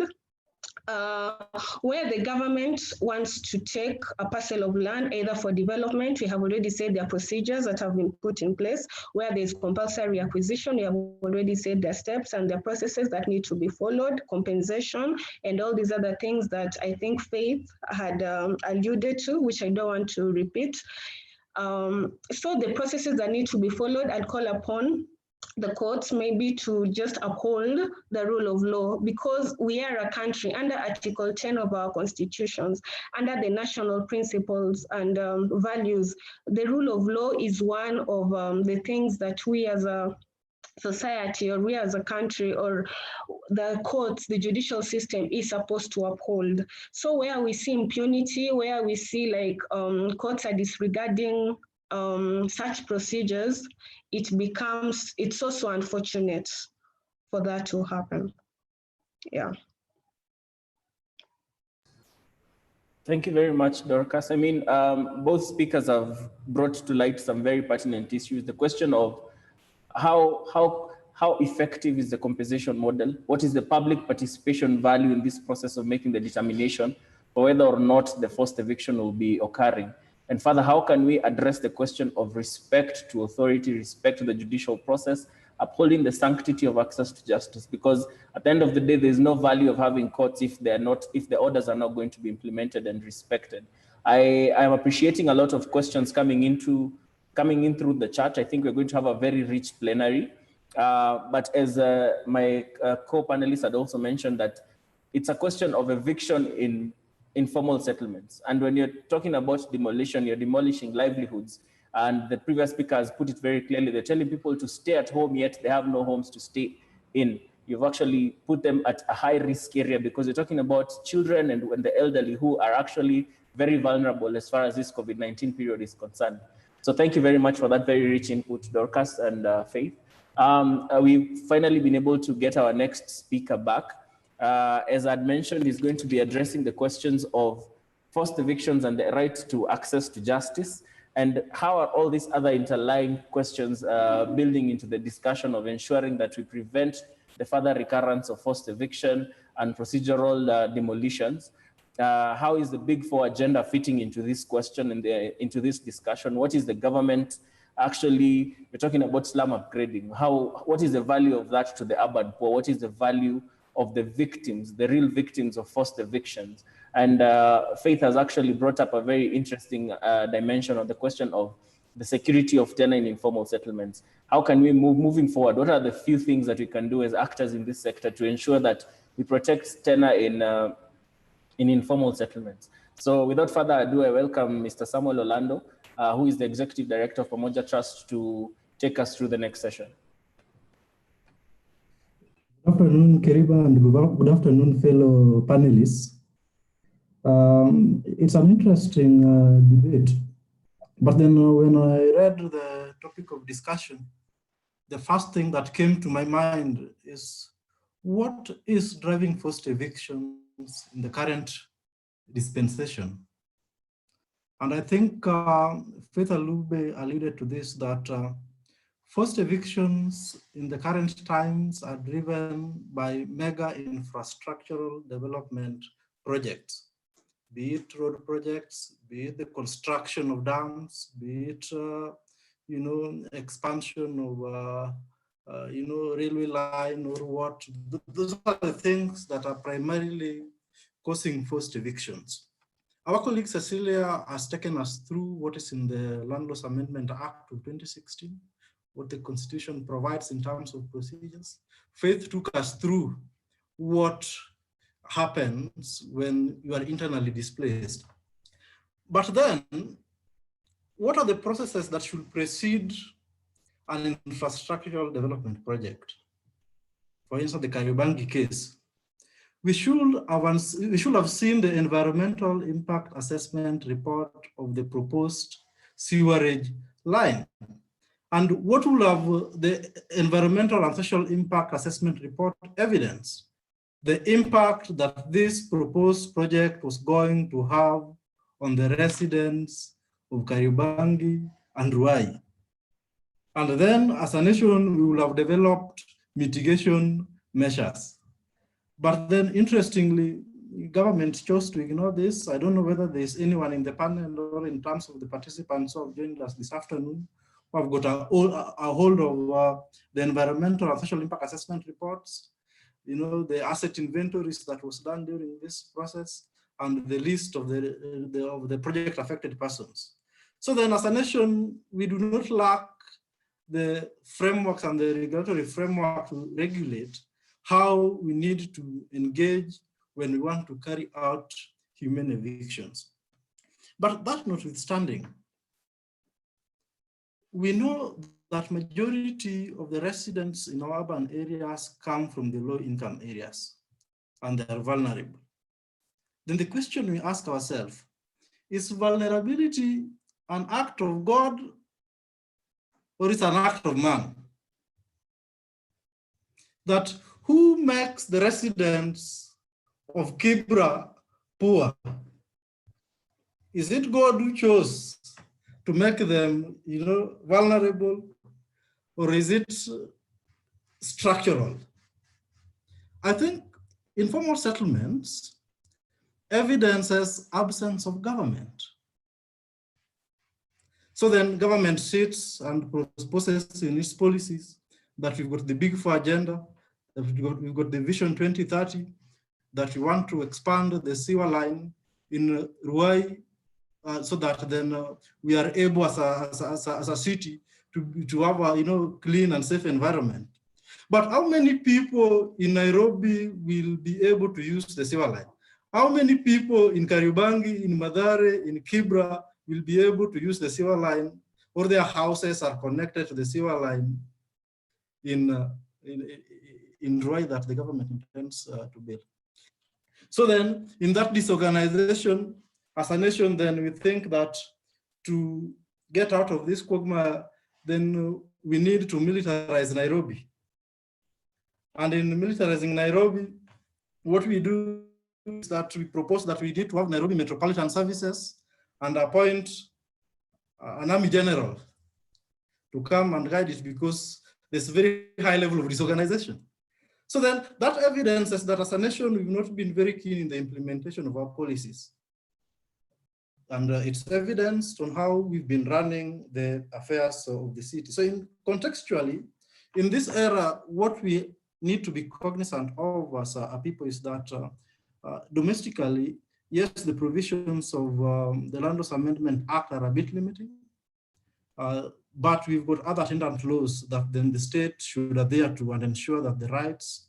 where the government wants to take a parcel of land either for development, we have already said there are procedures that have been put in place. Where there's compulsory acquisition, we have already said there are steps and there are processes that need to be followed, compensation, and all these other things that I think Faith had alluded to, which I don't want to repeat. So the processes that need to be followed, I'd call upon the courts maybe to just uphold the rule of law, because we are a country under Article 10 of our constitutions, under the national principles and values. The rule of law is one of the things that we as a society, or we as a country, or the courts, the judicial system is supposed to uphold. So where we see impunity, where we see like courts are disregarding such procedures, it's also unfortunate for that to happen. Yeah. Thank you very much, Dorcas. I mean, both speakers have brought to light some very pertinent issues. The question of how effective is the compensation model? What is the public participation value in this process of making the determination for whether or not the forced eviction will be occurring? And further, how can we address the question of respect to authority, respect to the judicial process, upholding the sanctity of access to justice? Because at the end of the day, there's no value of having courts if the orders are not going to be implemented and respected. I am appreciating a lot of questions coming in through the chat. I think we're going to have a very rich plenary. But as my co-panelists had also mentioned, that it's a question of eviction in informal settlements. And when you're talking about demolition, you're demolishing livelihoods. And the previous speaker has put it very clearly. They're telling people to stay at home, yet they have no homes to stay in. You've actually put them at a high risk area, because you're talking about children and the elderly, who are actually very vulnerable as far as this COVID-19 period is concerned. So thank you very much for that very rich input, Dorcas and Faith. We've finally been able to get our next speaker back. as I'd mentioned, is going to be addressing the questions of forced evictions and the right to access to justice, and how are all these other interlying questions building into the discussion of ensuring that we prevent the further recurrence of forced eviction and procedural demolitions. How is the Big Four agenda fitting into this question and into this discussion? What is the government actually, we're talking about slum upgrading. What is the value of that to the urban poor? What is the value of the victims, the real victims of forced evictions? And Faith has actually brought up a very interesting dimension on the question of the security of tenure in informal settlements. How can we moving forward? What are the few things that we can do as actors in this sector to ensure that we protect tenure in informal settlements? So without further ado, I welcome Mr. Samuel Orlando, who is the Executive Director of Mojit Trust, to take us through the next session. Good afternoon, Keriba, and good afternoon, fellow panelists. It's an interesting debate, but then when I read the topic of discussion, the first thing that came to my mind is what is driving forced evictions in the current dispensation? And I think Faith Alube alluded to this, that forced evictions in the current times are driven by mega infrastructural development projects, be it road projects, be it the construction of dams, be it expansion of railway line or what. Those are the things that are primarily causing forced evictions. Our colleague Cecilia has taken us through what is in the Land Laws Amendment Act of 2016, what the Constitution provides in terms of procedures. Faith took us through what happens when you are internally displaced. But then, what are the processes that should precede an infrastructural development project? For instance, the Kariobangi case. We should have seen the environmental impact assessment report of the proposed sewerage line. And what will have the environmental and social impact assessment report evidence? The impact that this proposed project was going to have on the residents of Kariobangi and Ruai. And then as a nation, we will have developed mitigation measures. But then interestingly, government chose to ignore this. I don't know whether there's anyone in the panel or in terms of the participants who have joined us this afternoon who have got a hold of the environmental and social impact assessment reports, the asset inventories that was done during this process, and the list of the project affected persons. So then as a nation, we do not lack the frameworks and the regulatory framework to regulate how we need to engage when we want to carry out human evictions. But that notwithstanding, we know that majority of the residents in our urban areas come from the low-income areas, and they are vulnerable. Then the question we ask ourselves, is vulnerability an act of God or is it an act of man? That who makes the residents of Kibra poor? Is it God who chose to make them, vulnerable, or is it structural? I think informal settlements evidences absence of government. So then government sits and proposes in its policies that we've got the Big Four agenda, that we've got the Vision 2030, that we want to expand the sewer line in Ruai, so that then we are able as a city to have a clean and safe environment. But how many people in Nairobi will be able to use the sewer line? How many people in Kariobangi, in Mathare, in Kibra will be able to use the sewer line, or their houses are connected to the sewer line in Ruai that the government intends to build? So then, in that disorganization, as a nation, then we think that to get out of this quagmire, then we need to militarize Nairobi. And in militarizing Nairobi, what we do is that we propose that we need to have Nairobi Metropolitan Services and appoint an army general to come and guide it, because there's a very high level of disorganization. So then that evidences that as a nation, we've not been very keen in the implementation of our policies. And it's evidenced on how we've been running the affairs of the city. So contextually, in this era, what we need to be cognizant of as a people is that domestically, yes, the provisions of the Land Use Amendment Act are a bit limiting, but we've got other attendant laws that then the state should adhere to and ensure that the rights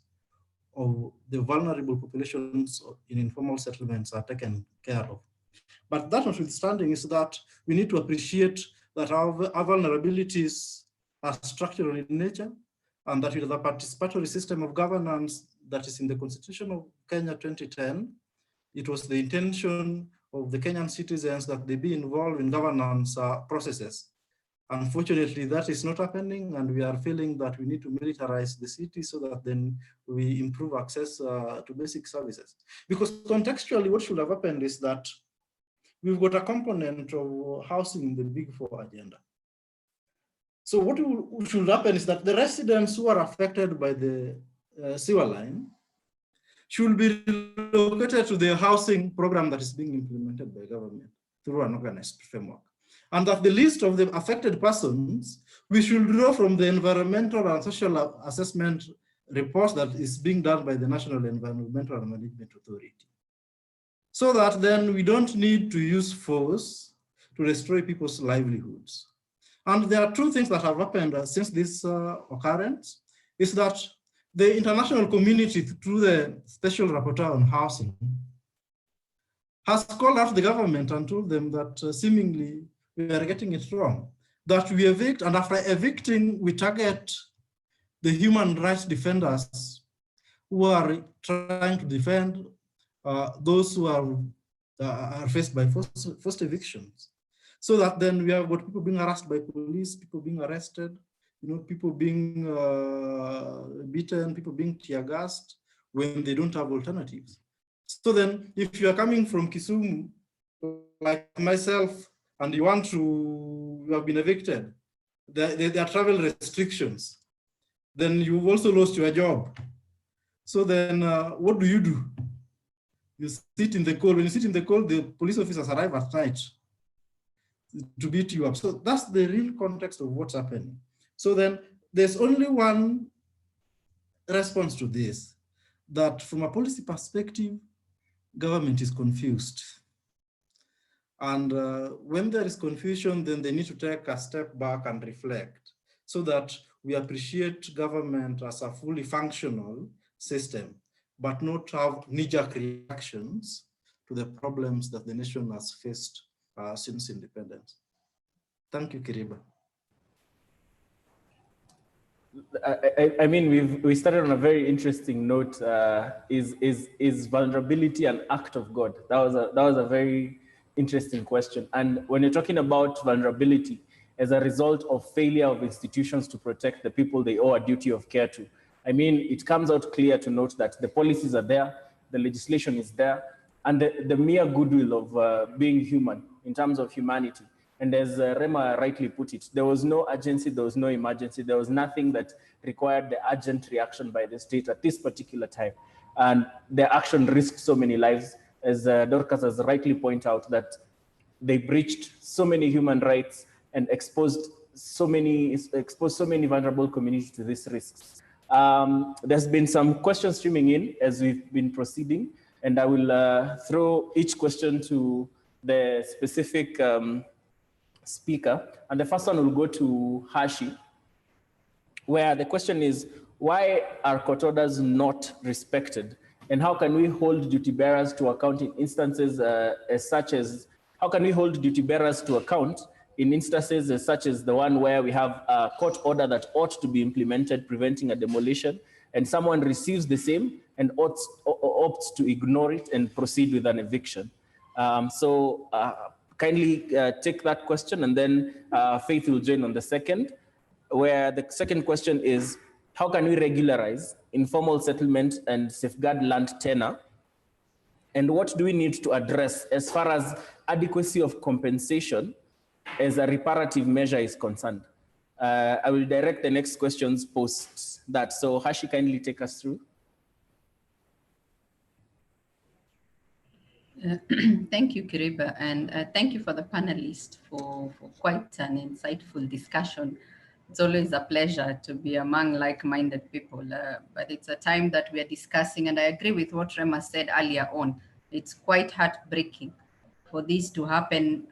of the vulnerable populations in informal settlements are taken care of. But that notwithstanding is that we need to appreciate that our vulnerabilities are structural in nature, and that with the participatory system of governance that is in the Constitution of Kenya 2010, it was the intention of the Kenyan citizens that they be involved in governance processes. Unfortunately, that is not happening, and we are feeling that we need to militarize the city so that then we improve access to basic services. Because contextually, what should have happened is that we've got a component of housing in the Big Four agenda. So what should happen is that the residents who are affected by the sewer line should be relocated to the housing program that is being implemented by government through an organized framework. And that the list of the affected persons, we should draw from the environmental and social assessment report that is being done by the National Environmental and Management Authority. So that then we don't need to use force to destroy people's livelihoods. And there are two things that have happened since this occurrence, is that the international community, through the Special Rapporteur on Housing, has called out the government and told them that seemingly we are getting it wrong, that we evict, and after evicting, we target the human rights defenders who are trying to defend those who are faced by forced evictions. So that then we have got people being harassed by police, people being arrested, people being beaten, people being tear gassed when they don't have alternatives. So then if you are coming from Kisumu, like myself, and you have been evicted, there are travel restrictions, then you've also lost your job. So then what do? You sit in the cold. When you sit in the cold, the police officers arrive at night to beat you up. So that's the real context of what's happening. So then there's only one response to this, that from a policy perspective, government is confused. And when there is confusion, then they need to take a step back and reflect so that we appreciate government as a fully functional system, but not have knee-jerk reactions to the problems that the nation has faced since independence. Thank you, Kiriba. I mean, we started on a very interesting note. Is vulnerability an act of God? That was a very interesting question. And when you're talking about vulnerability as a result of failure of institutions to protect the people they owe a duty of care to, I mean, it comes out clear to note that the policies are there, the legislation is there, and the mere goodwill of being human in terms of humanity. And as Rema rightly put it, there was no urgency, there was no emergency, there was nothing that required the urgent reaction by the state at this particular time. And the action risked so many lives, as Dorcas has rightly pointed out, that they breached so many human rights and exposed so many vulnerable communities to these risks. There's been some questions streaming in as we've been proceeding, and I will throw each question to the specific speaker. And the first one will go to Hashi, where the question is, why are court orders not respected? And how can we hold duty bearers to account in instances how can we hold duty bearers to account in instances such as the one where we have a court order that ought to be implemented, preventing a demolition, and someone receives the same and opts to ignore it and proceed with an eviction? Kindly take that question, and then Faith will join on the second, where the second question is, how can we regularize informal settlement and safeguard land tenure? And what do we need to address as far as adequacy of compensation as a reparative measure is concerned? I will direct the next questions post that. So Hashi, kindly take us through. Thank you, Kiriba, and thank you for the panelists for quite an insightful discussion. It's always a pleasure to be among like-minded people, but it's a time that we are discussing, and I agree with what Rema said earlier on. It's quite heartbreaking for this to happen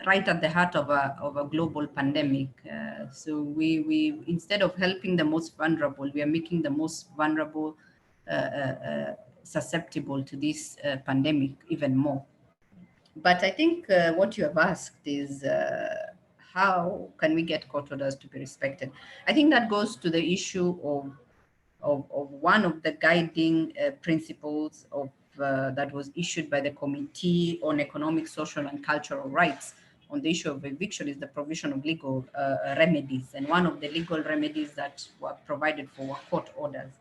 right at the heart of a global pandemic. So we instead of helping the most vulnerable, we are making the most vulnerable susceptible to this pandemic even more. But I think what you have asked is how can we get court orders to be respected? I think that goes to the issue of one of the guiding principles of that was issued by the Committee on Economic, Social and Cultural Rights on the issue of eviction is the provision of legal remedies. And one of the legal remedies that were provided for were court orders.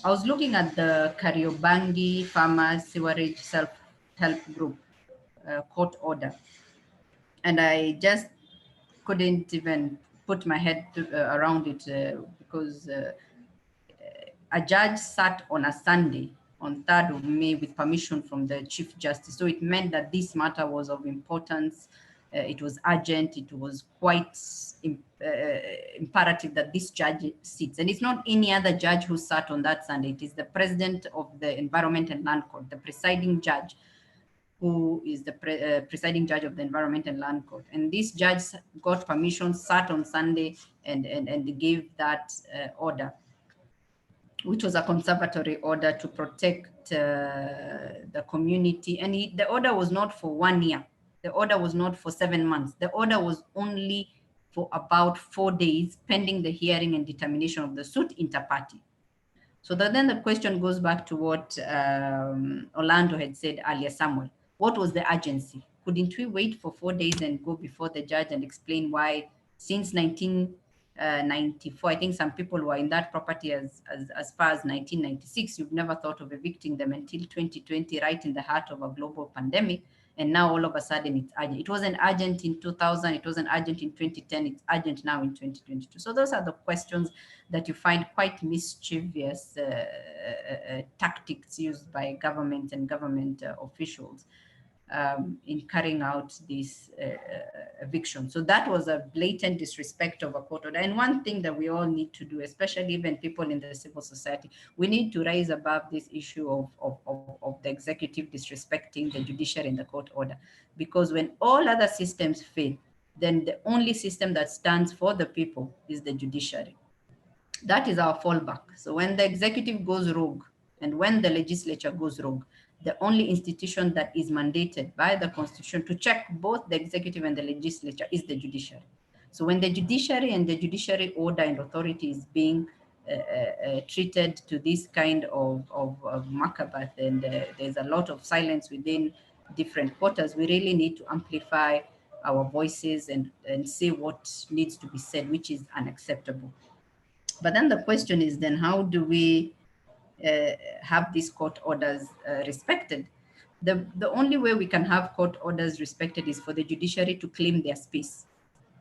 I was looking at the Kariobangi Farmers Sewerage Self-Help Group court order, and I just couldn't even put my head around it because a judge sat on a Sunday on 3rd of May with permission from the Chief Justice. So it meant that this matter was of importance. It was urgent. It was quite imperative that this judge sits. And it's not any other judge who sat on that Sunday. It is the president of the Environment and Land Court, the presiding judge, who is the presiding judge of the Environment and Land Court. And this judge got permission, sat on Sunday, and gave that order, which was a conservatory order to protect the community. And the order was not for 1 year. The order was not for 7 months. The order was only for about 4 days, pending the hearing and determination of the suit inter partes. So then the question goes back to what Orlando had said earlier, Samuel. What was the urgency? Couldn't we wait for 4 days and go before the judge and explain why since 1994, I think some people were in that property as far as 1996, you've never thought of evicting them until 2020, right in the heart of a global pandemic. And now all of a sudden it's urgent. It wasn't urgent in 2000, it wasn't urgent in 2010, it's urgent now in 2022. So those are the questions that you find quite mischievous tactics used by government and government officials in carrying out this eviction. So that was a blatant disrespect of a court order. And one thing that we all need to do, especially even people in the civil society, we need to rise above this issue of the executive disrespecting the judiciary and the court order. Because when all other systems fail, then the only system that stands for the people is the judiciary. That is our fallback. So when the executive goes rogue and when the legislature goes rogue, the only institution that is mandated by the Constitution to check both the executive and the legislature is the judiciary. So when the judiciary and the judiciary order and authority is being treated to this kind of Macbeth, and there's a lot of silence within different quarters, we really need to amplify our voices and say what needs to be said, which is unacceptable. But then the question is then how do we have these court orders respected? The only way we can have court orders respected is for the judiciary to claim their space.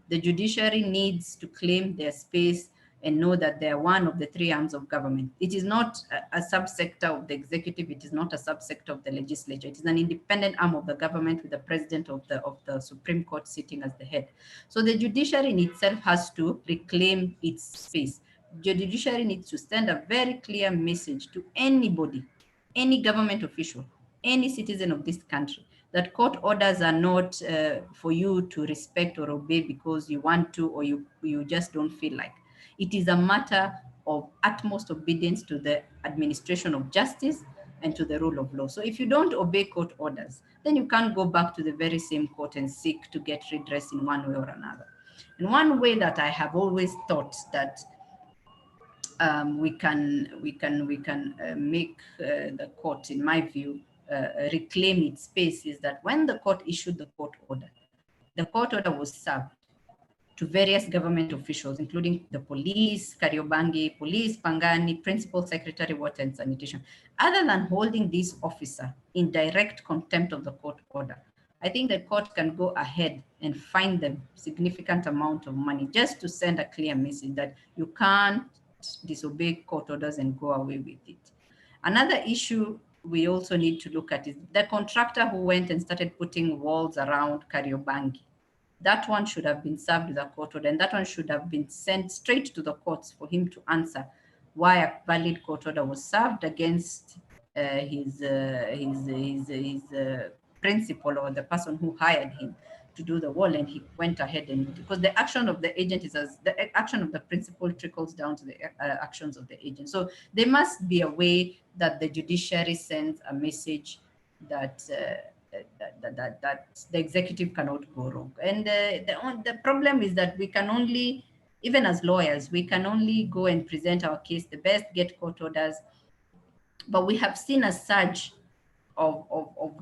The judiciary needs to claim their space and know that they are one of the three arms of government. It is not a subsector of the executive. It is not a subsector of the legislature. It is an independent arm of the government with the president of the Supreme Court sitting as the head. So the judiciary in itself has to reclaim its space. The judiciary needs to send a very clear message to anybody, any government official, any citizen of this country, that court orders are not for you to respect or obey because you want to or you just don't feel like. It is a matter of utmost obedience to the administration of justice and to the rule of law. So if you don't obey court orders, then you can't go back to the very same court and seek to get redress in one way or another. And one way that I have always thought that we can make the court, in my view, reclaim its space is that when the court issued the court order was served. to various government officials, including the police, Kariobangi Police, Pangani, Principal Secretary, Water and Sanitation, other than holding this officer in direct contempt of the court order. I think the court can go ahead and fine them significant amount of money just to send a clear message that you can't disobey court orders and go away with it. Another issue we also need to look at is the contractor who went and started putting walls around Kariobangi. That one should have been served with a court order, and that one should have been sent straight to the courts for him to answer why a valid court order was served against his principal or the person who hired him to do the wall, and he went ahead and, because the action of the agent is as the action of the principal trickles down to the actions of the agent. So there must be a way that the judiciary sends a message that that the executive cannot go wrong. And the problem is that we can only, even as lawyers, we can only go and present our case the best, get court orders, but we have seen a surge of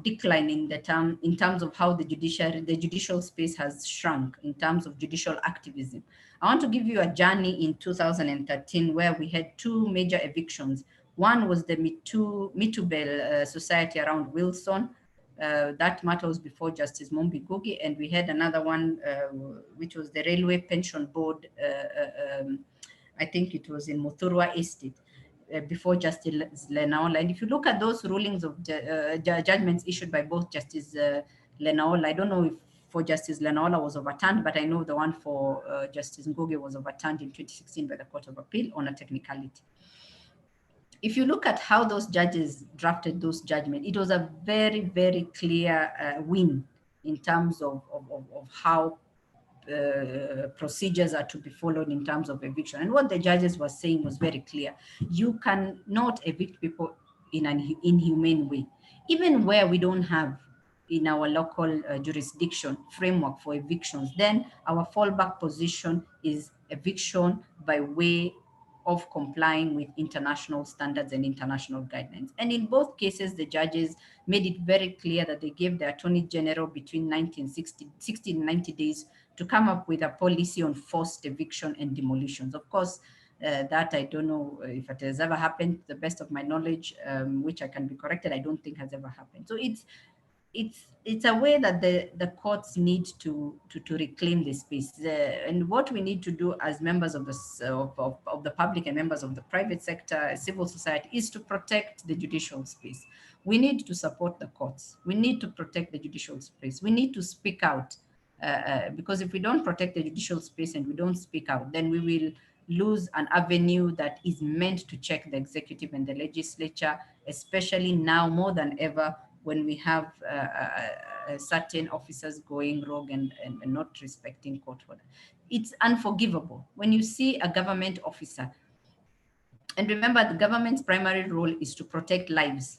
decline in terms of how the judicial space has shrunk in terms of judicial activism. I want to give you a journey in 2013 where we had two major evictions. One was the Mitubel Society around Wilson. That matter was before Justice Mombi Gugi, and we had another one, which was the Railway Pension Board. I think it was in Muthurwa Estate, before Justice Lenaola. And if you look at those rulings of judgments issued by both Justice Lenaola, I don't know if for Justice Lenaola was overturned, but I know the one for Justice Ngugi was overturned in 2016 by the Court of Appeal on a technicality. If you look at how those judges drafted those judgments, it was a very, very clear win in terms of how procedures are to be followed in terms of eviction. And what the judges were saying was very clear. You cannot evict people in an inhumane way. Even where we don't have in our local jurisdiction framework for evictions, then our fallback position is eviction by way of complying with international standards and international guidelines. And in both cases, the judges made it very clear that they gave the Attorney General between 60 and 90 days to come up with a policy on forced eviction and demolitions. Of course, that I don't know if it has ever happened. To the best of my knowledge, which I can be corrected, I don't think has ever happened. So it's a way that the courts need to reclaim this space. And what we need to do as members of the public and members of the private sector, civil society, is to protect the judicial space. We need to support the courts. We need to protect the judicial space. We need to speak out, because if we don't protect the judicial space and we don't speak out, then we will lose an avenue that is meant to check the executive and the legislature, especially now more than ever, when we have certain officers going rogue and not respecting court order. It's unforgivable when you see a government officer. And remember, the government's primary role is to protect lives.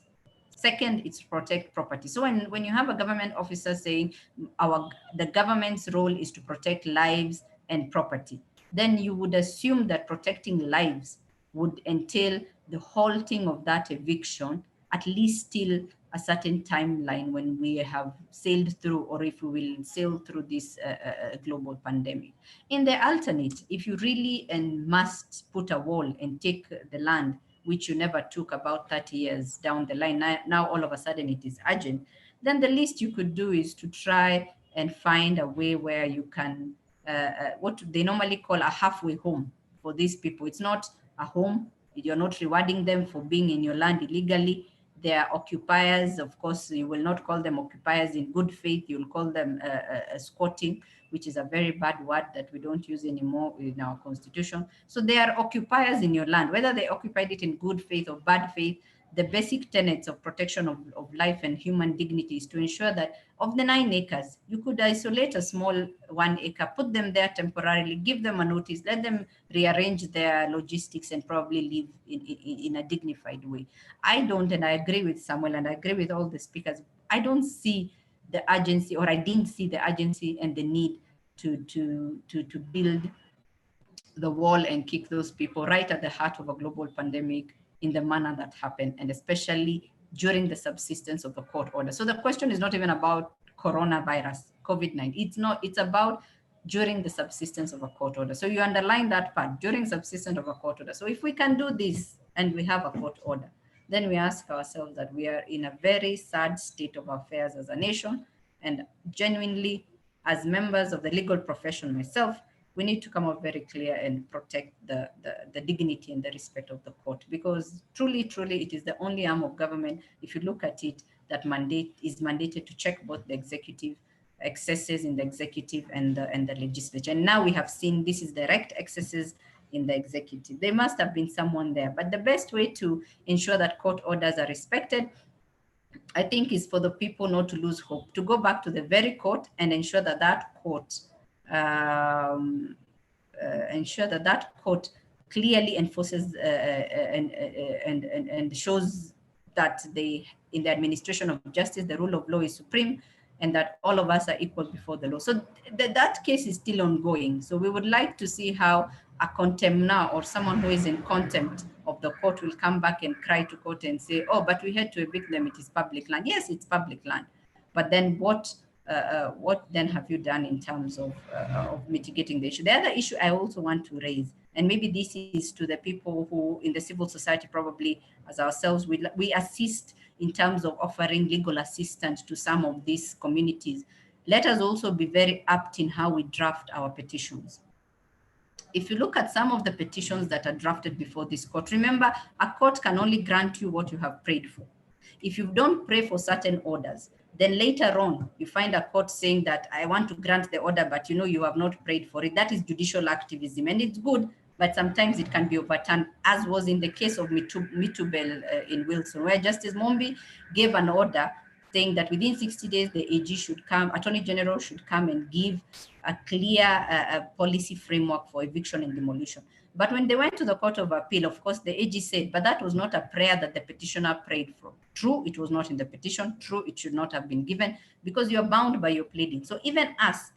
Second, it's to protect property. So when you have a government officer saying the government's role is to protect lives and property, then you would assume that protecting lives would entail the halting of that eviction, at least till a certain timeline when we have sailed through, or if we will sail through this global pandemic. In the alternate, if you really and must put a wall and take the land, which you never took about 30 years down the line, now all of a sudden it is urgent, then the least you could do is to try and find a way where you can, what they normally call a halfway home for these people. It's not a home, you're not rewarding them for being in your land illegally. They are occupiers. Of course, you will not call them occupiers in good faith. You'll call them squatting, which is a very bad word that we don't use anymore in our constitution. So they are occupiers in your land, whether they occupied it in good faith or bad faith. The basic tenets of protection of life and human dignity is to ensure that of the 9 acres, you could isolate a small 1 acre, put them there temporarily, give them a notice, let them rearrange their logistics and probably live in a dignified way. I don't, and I agree with Samuel and I agree with all the speakers, I don't see the urgency, or I didn't see the urgency and the need to build the wall and kick those people right at the heart of a global pandemic in the manner that happened, and especially during the subsistence of the court order. So the question is not even about coronavirus, COVID-19. It's not, it's about during the subsistence of a court order. So you underline that part, during subsistence of a court order. So if we can do this and we have a court order, then we ask ourselves that we are in a very sad state of affairs as a nation, and genuinely, as members of the legal profession myself, we need to come out very clear and protect the dignity and the respect of the court, because truly, it is the only arm of government, if you look at it, that is mandated to check both the executive excesses in the executive and the legislature. And now we have seen this is direct excesses in the executive. There must have been someone there. But the best way to ensure that court orders are respected, I think, is for the people not to lose hope, to go back to the very court and ensure that that court clearly enforces and shows that in the administration of justice, the rule of law is supreme, and that all of us are equal before the law. So that case is still ongoing. So we would like to see how a contemnor or someone who is in contempt of the court will come back and cry to court and say, oh, but we had to evict them, it is public land. Yes, it's public land. But then what then have you done in terms of mitigating the issue? The other issue I also want to raise, and maybe this is to the people who in the civil society, probably as ourselves, we assist in terms of offering legal assistance to some of these communities. Let us also be very apt in how we draft our petitions. If you look at some of the petitions that are drafted before this court, remember, a court can only grant you what you have prayed for. If you don't pray for certain orders, then later on, you find a court saying that I want to grant the order, but you have not prayed for it. That is judicial activism, and it's good, but sometimes it can be overturned, as was in the case of Mitubel in Wilson, where Justice Mombi gave an order saying that within 60 days, the AG should come, Attorney General should come and give a clear policy framework for eviction and demolition. But when they went to the Court of Appeal, of course, the AG said, but that was not a prayer that the petitioner prayed for. True, it was not in the petition. True, it should not have been given, because you are bound by your pleading. So even us,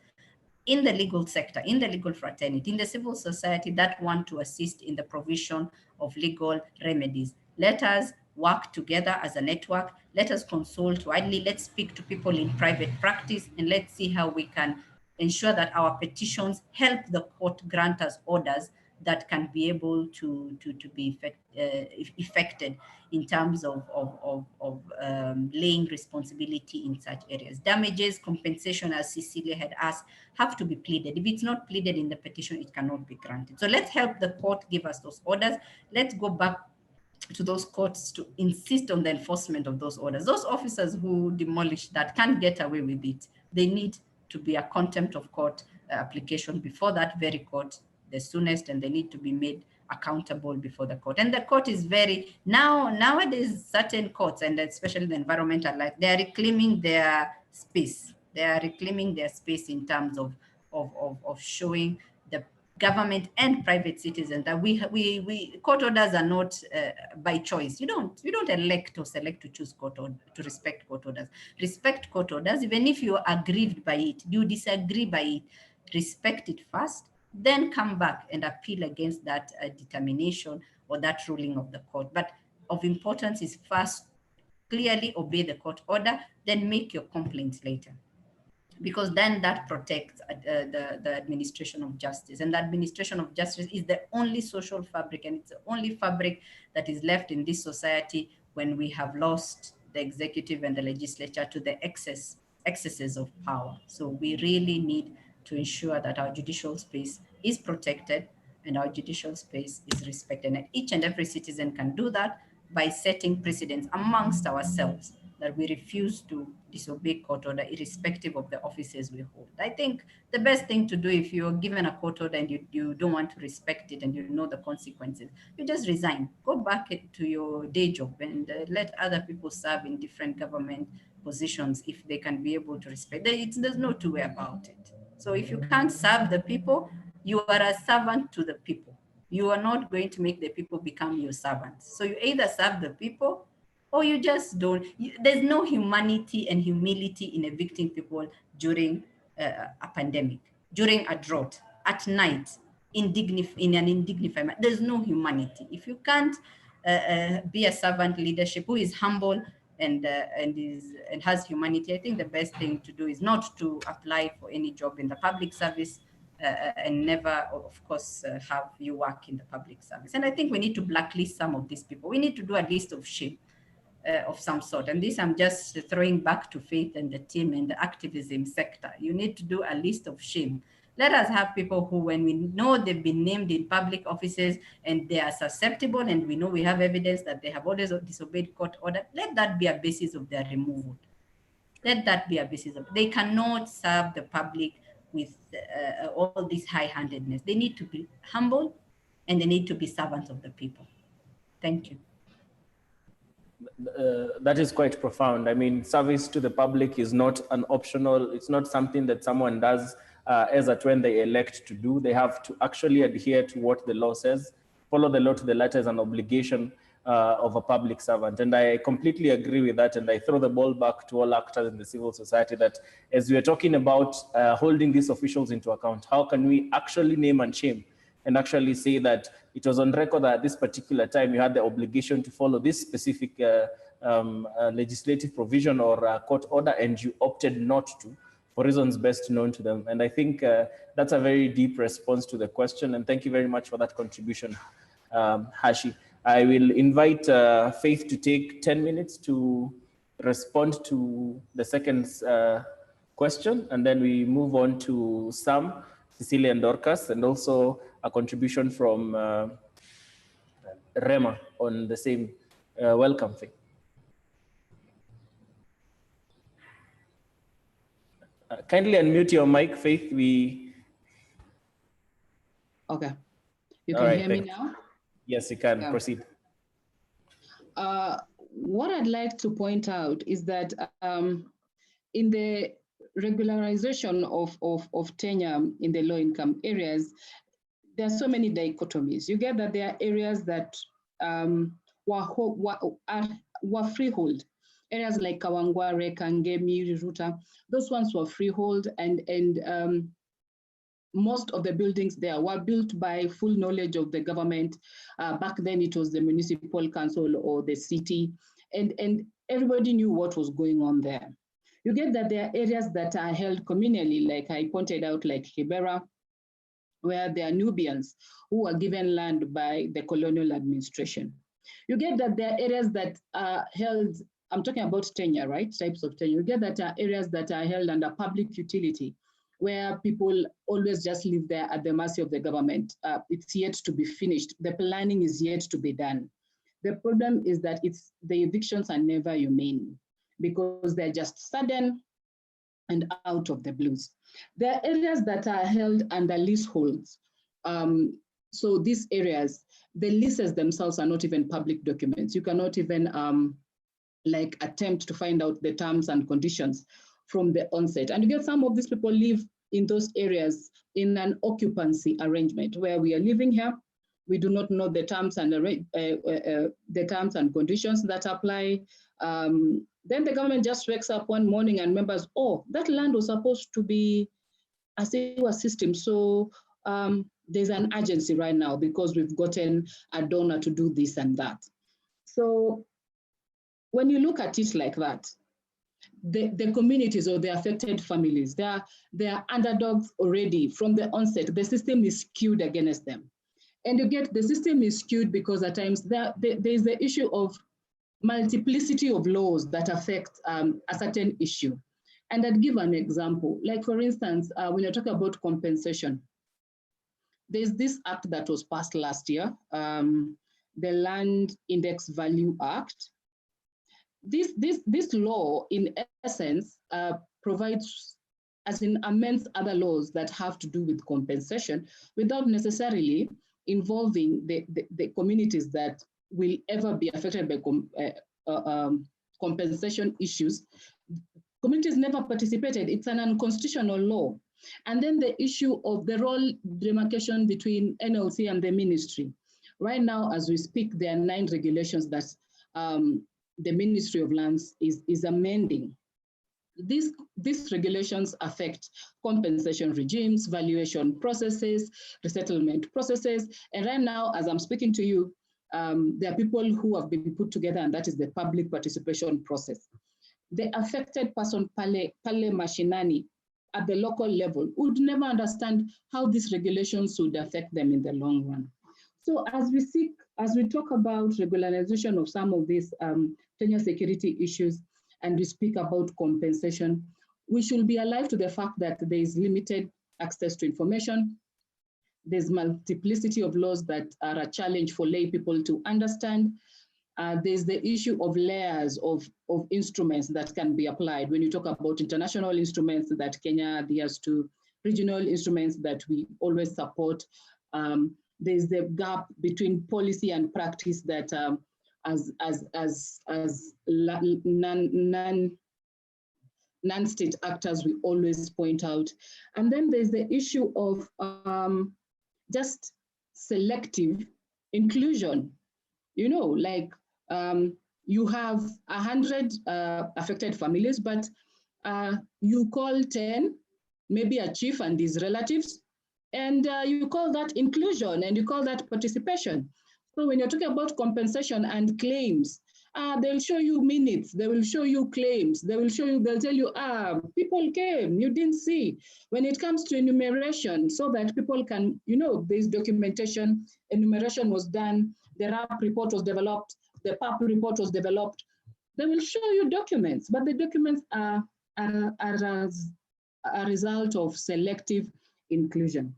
in the legal sector, in the legal fraternity, in the civil society that want to assist in the provision of legal remedies, let us work together as a network. Let us consult widely. Let's speak to people in private practice, and let's see how we can ensure that our petitions help the court grant us orders that can be able to be effected in terms of laying responsibility in such areas. Damages, compensation, as Cecilia had asked, have to be pleaded. If it's not pleaded in the petition, it cannot be granted. So let's help the court give us those orders. Let's go back to those courts to insist on the enforcement of those orders. Those officers who demolish that can't get away with it. They need to be a contempt of court application before that very court the soonest, and they need to be made accountable before the court. And the court is nowadays certain courts, and especially the environmental life, they are reclaiming their space. They are reclaiming their space in terms of showing the government and private citizens that we court orders are not by choice. You don't elect or select to choose court order, to respect court orders. Respect court orders, even if you are aggrieved by it, you disagree by it, respect it first, then come back and appeal against that determination or that ruling of the court. But of importance is first clearly obey the court order, then make your complaints later, because then that protects the administration of justice. And the administration of justice is the only social fabric, and it's the only fabric that is left in this society when we have lost the executive and the legislature to the excesses of power. So we really need to ensure that our judicial space is protected and our judicial space is respected. And each and every citizen can do that by setting precedents amongst ourselves that we refuse to disobey court order irrespective of the offices we hold. I think the best thing to do if you're given a court order and you don't want to respect it and you know the consequences, you just resign, go back to your day job and let other people serve in different government positions if they can be able to respect. There's no two way about it. So if you can't serve the people, you are a servant to the people. You are not going to make the people become your servants. So you either serve the people or you just don't. There's no humanity and humility in evicting people during a pandemic, during a drought, at night, in an indignified manner. There's no humanity. If you can't be a servant leadership who is humble and has humanity, I think the best thing to do is not to apply for any job in the public service, and never, of course, have you work in the public service. And I think we need to blacklist some of these people. We need to do a list of shame of some sort. And this I'm just throwing back to Faith and the team in the activism sector. You need to do a list of shame. Let us have people who, when we know they've been named in public offices and they are susceptible, and we know we have evidence that they have always disobeyed court order, let that be a basis of their removal. Let that be a basis of, they cannot serve the public with all this high-handedness. They need to be humble and they need to be servants of the people. Thank you. That is quite profound. I mean, service to the public is not an optional, it's not something that someone does as at when they elect to do. They have to actually adhere to what the law says. Follow the law to the letter is an obligation of a public servant. And I completely agree with that. And I throw the ball back to all actors in the civil society that as we are talking about holding these officials into account, how can we actually name and shame and actually say that it was on record that at this particular time you had the obligation to follow this specific legislative provision or court order and you opted not to for reasons best known to them. And I think that's a very deep response to the question. And thank you very much for that contribution, Hashi. I will invite Faith to take 10 minutes to respond to the second question, and then we move on to Sam, Cecilia, and Dorcas, and also a contribution from Remark on the same. Welcome, Faith. Kindly unmute your mic, Faith. Okay. You can hear me now? Yes, you can. Proceed. What I'd like to point out is that in the regularization of tenure in the low-income areas, there are so many dichotomies. You get that there are areas that were freehold. Areas like Kawangware, Kangemi, Ruta, those ones were freehold, and most of the buildings there were built by full knowledge of the government. Back then it was the municipal council or the city, and everybody knew what was going on there. You get that there are areas that are held communally, like I pointed out, like Kibera, where there are Nubians who were given land by the colonial administration. You get that there are areas that are held, I'm talking about tenure, right? Types of tenure. You get that there are areas that are held under public utility, where people always just live there at the mercy of the government. It's yet to be finished. The planning is yet to be done. The problem is that the evictions are never humane because they're just sudden and out of the blues. There are areas that are held under leaseholds. So these areas, the leases themselves are not even public documents. You cannot even like attempt to find out the terms and conditions from the onset. And you get some of these people live in those areas in an occupancy arrangement where we are living here. We do not know the terms and conditions that apply. Then the government just wakes up one morning and remembers, oh, that land was supposed to be a sewer system. So there's an urgency right now because we've gotten a donor to do this and that. So when you look at it like that, the communities or the affected families, they are underdogs already from the onset. The system is skewed against them. And you get the system is skewed because at times there is the issue of multiplicity of laws that affect a certain issue. And I'd give an example. Like for instance, when you talk about compensation, there's this act that was passed last year, the Land Index Value Act. This law, in essence, provides, as in amends other laws that have to do with compensation without necessarily involving the communities that will ever be affected by compensation issues. Communities never participated. It's an unconstitutional law. And then the issue of the role demarcation between NLC and the ministry. Right now, as we speak, there are 9 regulations that the Ministry of Lands is amending. These regulations affect compensation regimes, valuation processes, resettlement processes. And right now, as I'm speaking to you, there are people who have been put together, and that is the public participation process. The affected person, Pale Mashinani, at the local level would never understand how these regulations would affect them in the long run. So as we talk about regularization of some of these tenure security issues, and we speak about compensation, we should be alive to the fact that there is limited access to information. There's multiplicity of laws that are a challenge for lay people to understand. There's the issue of layers of instruments that can be applied. When you talk about international instruments that Kenya adheres to, regional instruments that we always support, there's the gap between policy and practice that as non-state actors we always point out. And then there's the issue of just selective inclusion. You know, like you have 100 affected families, but you call 10, maybe a chief and his relatives, and you call that inclusion and you call that participation. So when you're talking about compensation and claims, they'll show you minutes, they will show you claims, they'll tell you, people came, you didn't see. When it comes to enumeration, so that people can, you know, there's documentation, enumeration was done, the RAP report was developed, the PAP report was developed, they will show you documents, but the documents are as a result of selective inclusion.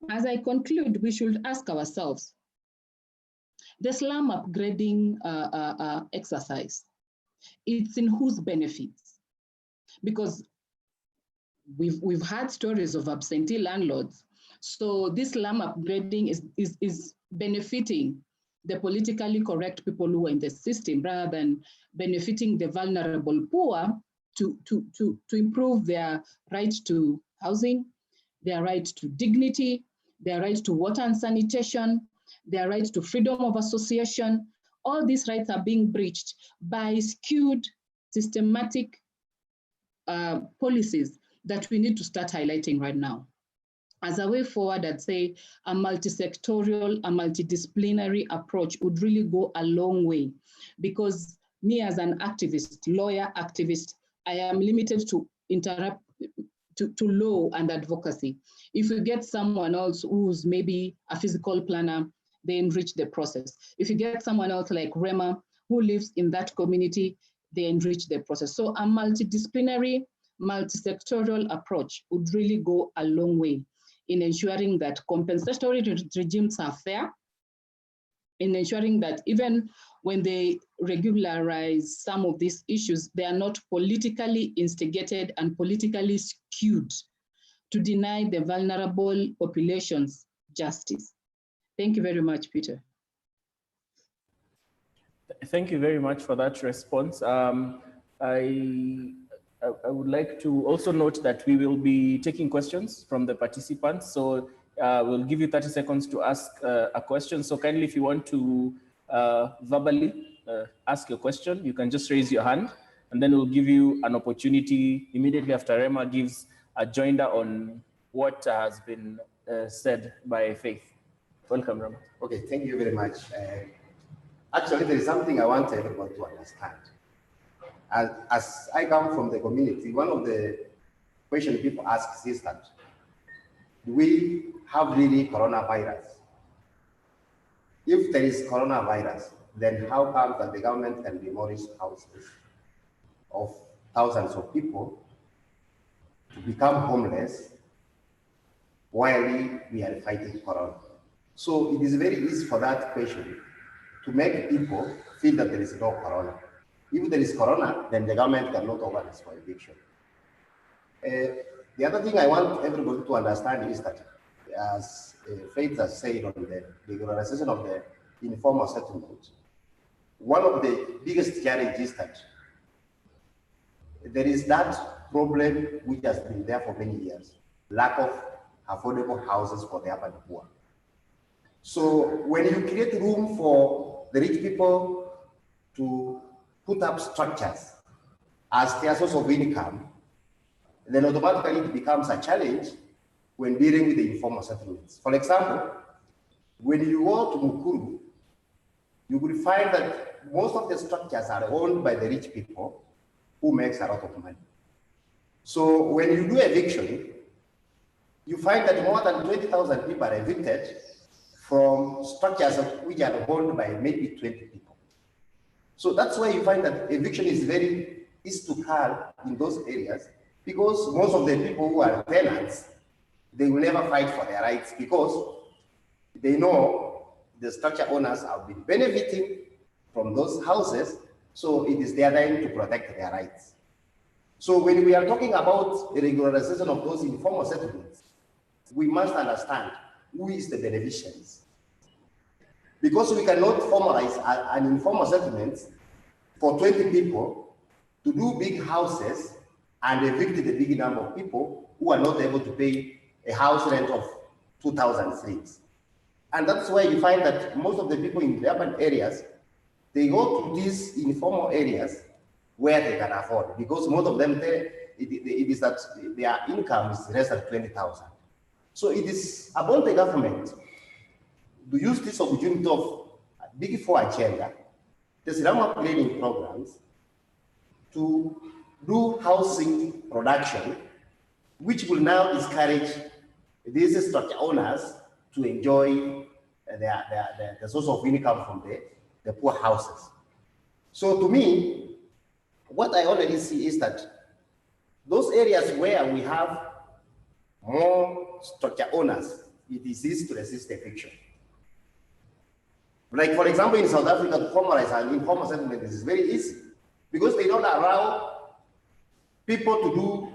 As I conclude, we should ask ourselves, the slum upgrading exercise, it's in whose benefits? Because we've had stories of absentee landlords. So this slum upgrading is benefiting the politically correct people who are in the system rather than benefiting the vulnerable poor to improve their right to housing, their right to dignity, their right to water and sanitation, their right to freedom of association. All these rights are being breached by skewed, systematic policies that we need to start highlighting right now. As a way forward, I'd say a multi-sectorial, a multidisciplinary approach would really go a long way, because me as an activist, lawyer activist, I am limited to law and advocacy. If you get someone else who's maybe a physical planner, they enrich the process. If you get someone else like Remark, who lives in that community, they enrich the process. So a multidisciplinary, multi-sectorial approach would really go a long way in ensuring that compensatory regimes are fair, in ensuring that even when they regularize some of these issues, they are not politically instigated and politically skewed to deny the vulnerable populations justice. Thank you very much, Peter. Thank you very much for that response. I would like to also note that we will be taking questions from the participants. So we'll give you 30 seconds to ask a question. So kindly, if you want to verbally ask your question, you can just raise your hand, and then we'll give you an opportunity immediately after Rema gives a joinder on what has been said by Faith. Welcome, Rema. Okay, thank you very much. Actually, there is something I want everyone to understand. As I come from the community, one of the questions people ask is that, do we have really coronavirus? If there is coronavirus, then how come that the government can demolish houses of thousands of people to become homeless while we are fighting corona? So it is very easy for that question to make people feel that there is no corona. If there is corona, then the government cannot organize for eviction. The other thing I want everybody to understand is that, as Faith has said on the regularization of the informal settlement, one of the biggest challenges is that there is that problem which has been there for many years, lack of affordable houses for the urban poor. So when you create room for the rich people to put up structures as their source of income, then automatically it becomes a challenge when dealing with the informal settlements. For example, when you go to Mukuru, you will find that most of the structures are owned by the rich people who makes a lot of money. So when you do eviction, you find that more than 20,000 people are evicted from structures which are owned by maybe 20 people. So that's why you find that eviction is very easy to curb in those areas, because most of the people who are tenants, they will never fight for their rights because they know the structure owners have been benefiting from those houses, so it is their time to protect their rights. So when we are talking about the regularization of those informal settlements, we must understand who is the beneficiaries. Because we cannot formalize an informal settlement for 20 people to do big houses and evict the big number of people who are not able to pay a house rent of 2,000 shillings. And that's why you find that most of the people in the urban areas, they go to these informal areas where they can afford, because most of them, it is that their income is less than 20,000. So it is about the government to use this opportunity of Big Four agenda, the slum upgrading programs, to do housing production, which will now discourage these structure owners to enjoy the source of income from the poor houses. So to me, what I already see is that those areas where we have more structure owners, it is easy to resist eviction. Like, for example, in South Africa, to formalize an informal settlement is very easy because they don't allow people to do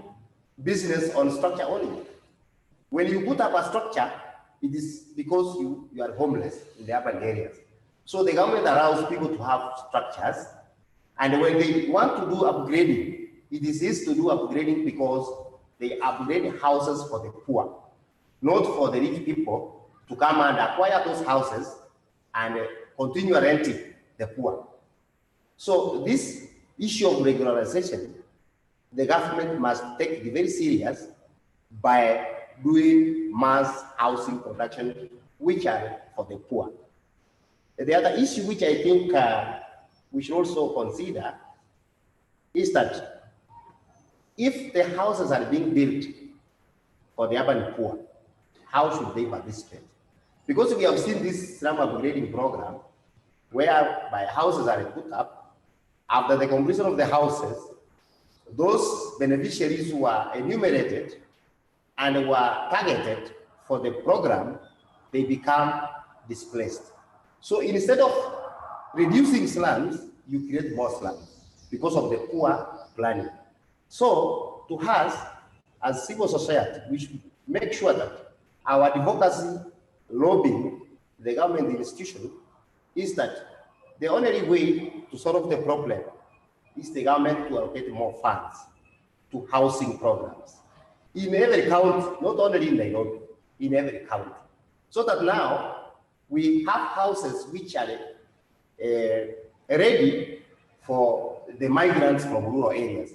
business on structure only. When you put up a structure, it is because you are homeless in the urban areas. So the government allows people to have structures, and when they want to do upgrading, it is easy to do upgrading because they upgrade houses for the poor, not for the rich people to come and acquire those houses and continue renting the poor. So this issue of regularization, the government must take it very serious by doing mass housing production, which are for the poor. The other issue which I think we should also consider is that if the houses are being built for the urban poor, how should they participate? Because we have seen this slum upgrading program whereby houses are put up. After the completion of the houses, those beneficiaries who are enumerated and were targeted for the program, they become displaced. So instead of reducing slums, you create more slums because of the poor planning. So to us, as civil society, we should make sure that our advocacy, lobbying the government institution is that the only way to solve the problem is the government to allocate more funds to housing programs in every county, not only in Nairobi, in every county. So that now we have houses which are ready for the migrants from rural areas.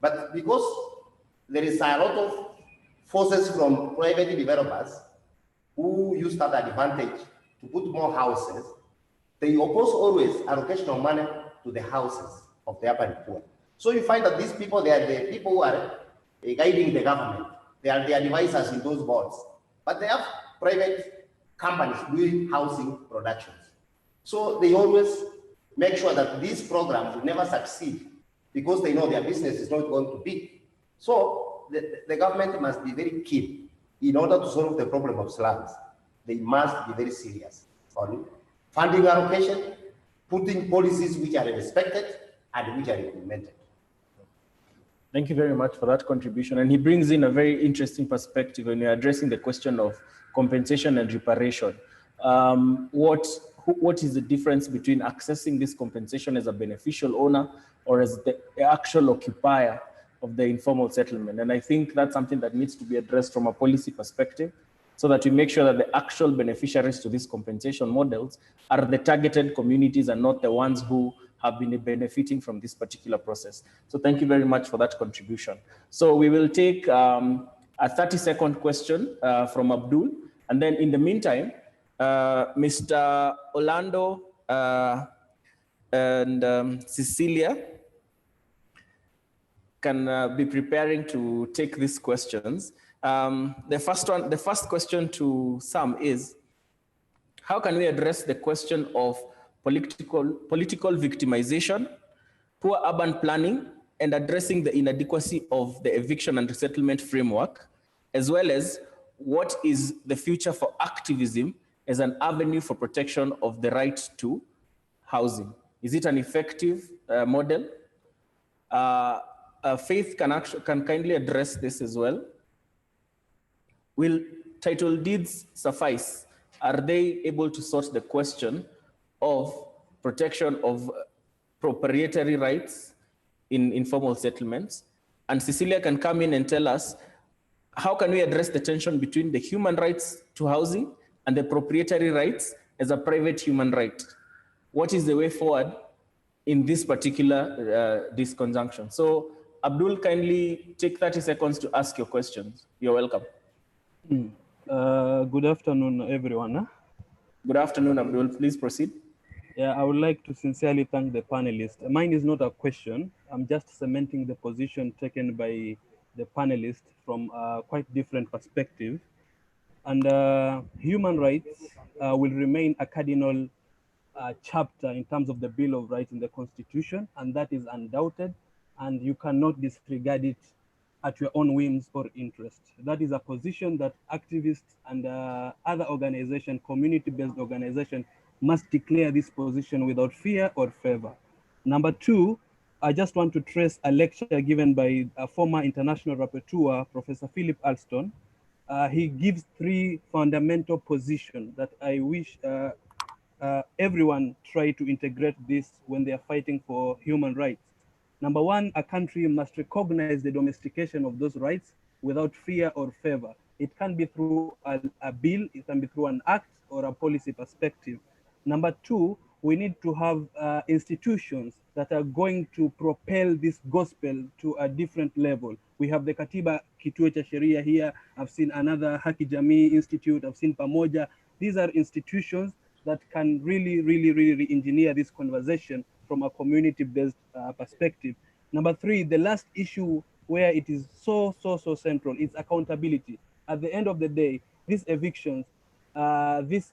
But because there is a lot of forces from private developers who use that advantage to put more houses, they oppose always allocation of money to the houses of the urban poor. So you find that these people, they are the people who are guiding the government. They are the advisors in those boards. But they have private companies doing housing productions. So they always make sure that these programs will never succeed because they know their business is not going to be. So the government must be very keen in order to solve the problem of slums. They must be very serious on funding allocation, putting policies which are respected and which are implemented. Thank you very much for that contribution. And he brings in a very interesting perspective when you're addressing the question of compensation and reparation. What is the difference between accessing this compensation as a beneficial owner or as the actual occupier of the informal settlement? And I think that's something that needs to be addressed from a policy perspective, so that we make sure that the actual beneficiaries to these compensation models are the targeted communities and not the ones who have been benefiting from this particular process. So thank you very much for that contribution. So we will take a 30-second question from Abdul. And then in the meantime, Mr. Orlando and Cecilia, can be preparing to take these questions. The first question to Sam is, how can we address the question of political victimization, poor urban planning, and addressing the inadequacy of the eviction and resettlement framework, as well as what is the future for activism as an avenue for protection of the right to housing? Is it an effective model? Faith can kindly address this as well. Will title deeds suffice? Are they able to sort the question of protection of proprietary rights in informal settlements? And Cecilia can come in and tell us, how can we address the tension between the human rights to housing and the proprietary rights as a private human right? What is the way forward in this particular disconjunction? So Abdul, kindly take 30 seconds to ask your questions. You're welcome. Good afternoon, everyone. Good afternoon, Abdul. Please proceed. Yeah, I would like to sincerely thank the panelists. Mine is not a question. I'm just cementing the position taken by the panelists from a quite different perspective. And human rights will remain a cardinal chapter in terms of the Bill of Rights in the Constitution, and that is undoubted, and you cannot disregard it at your own whims or interest. That is a position that activists and other organizations, community-based organizations, must declare this position without fear or favor. Number two, I just want to trace a lecture given by a former international rapporteur, Professor Philip Alston. He gives 3 fundamental positions that I wish everyone try to integrate this when they are fighting for human rights. Number 1, a country must recognize the domestication of those rights without fear or favor. It can be through a bill, it can be through an act or a policy perspective. Number 2, we need to have institutions that are going to propel this gospel to a different level. We have the Katiba Kituo cha Sheria here. I've seen another Haki Jamii Institute. I've seen Pamoja. These are institutions that can really re-engineer this conversation from a community-based perspective. Number 3, the last issue where it is so central is accountability. At the end of the day, these evictions, these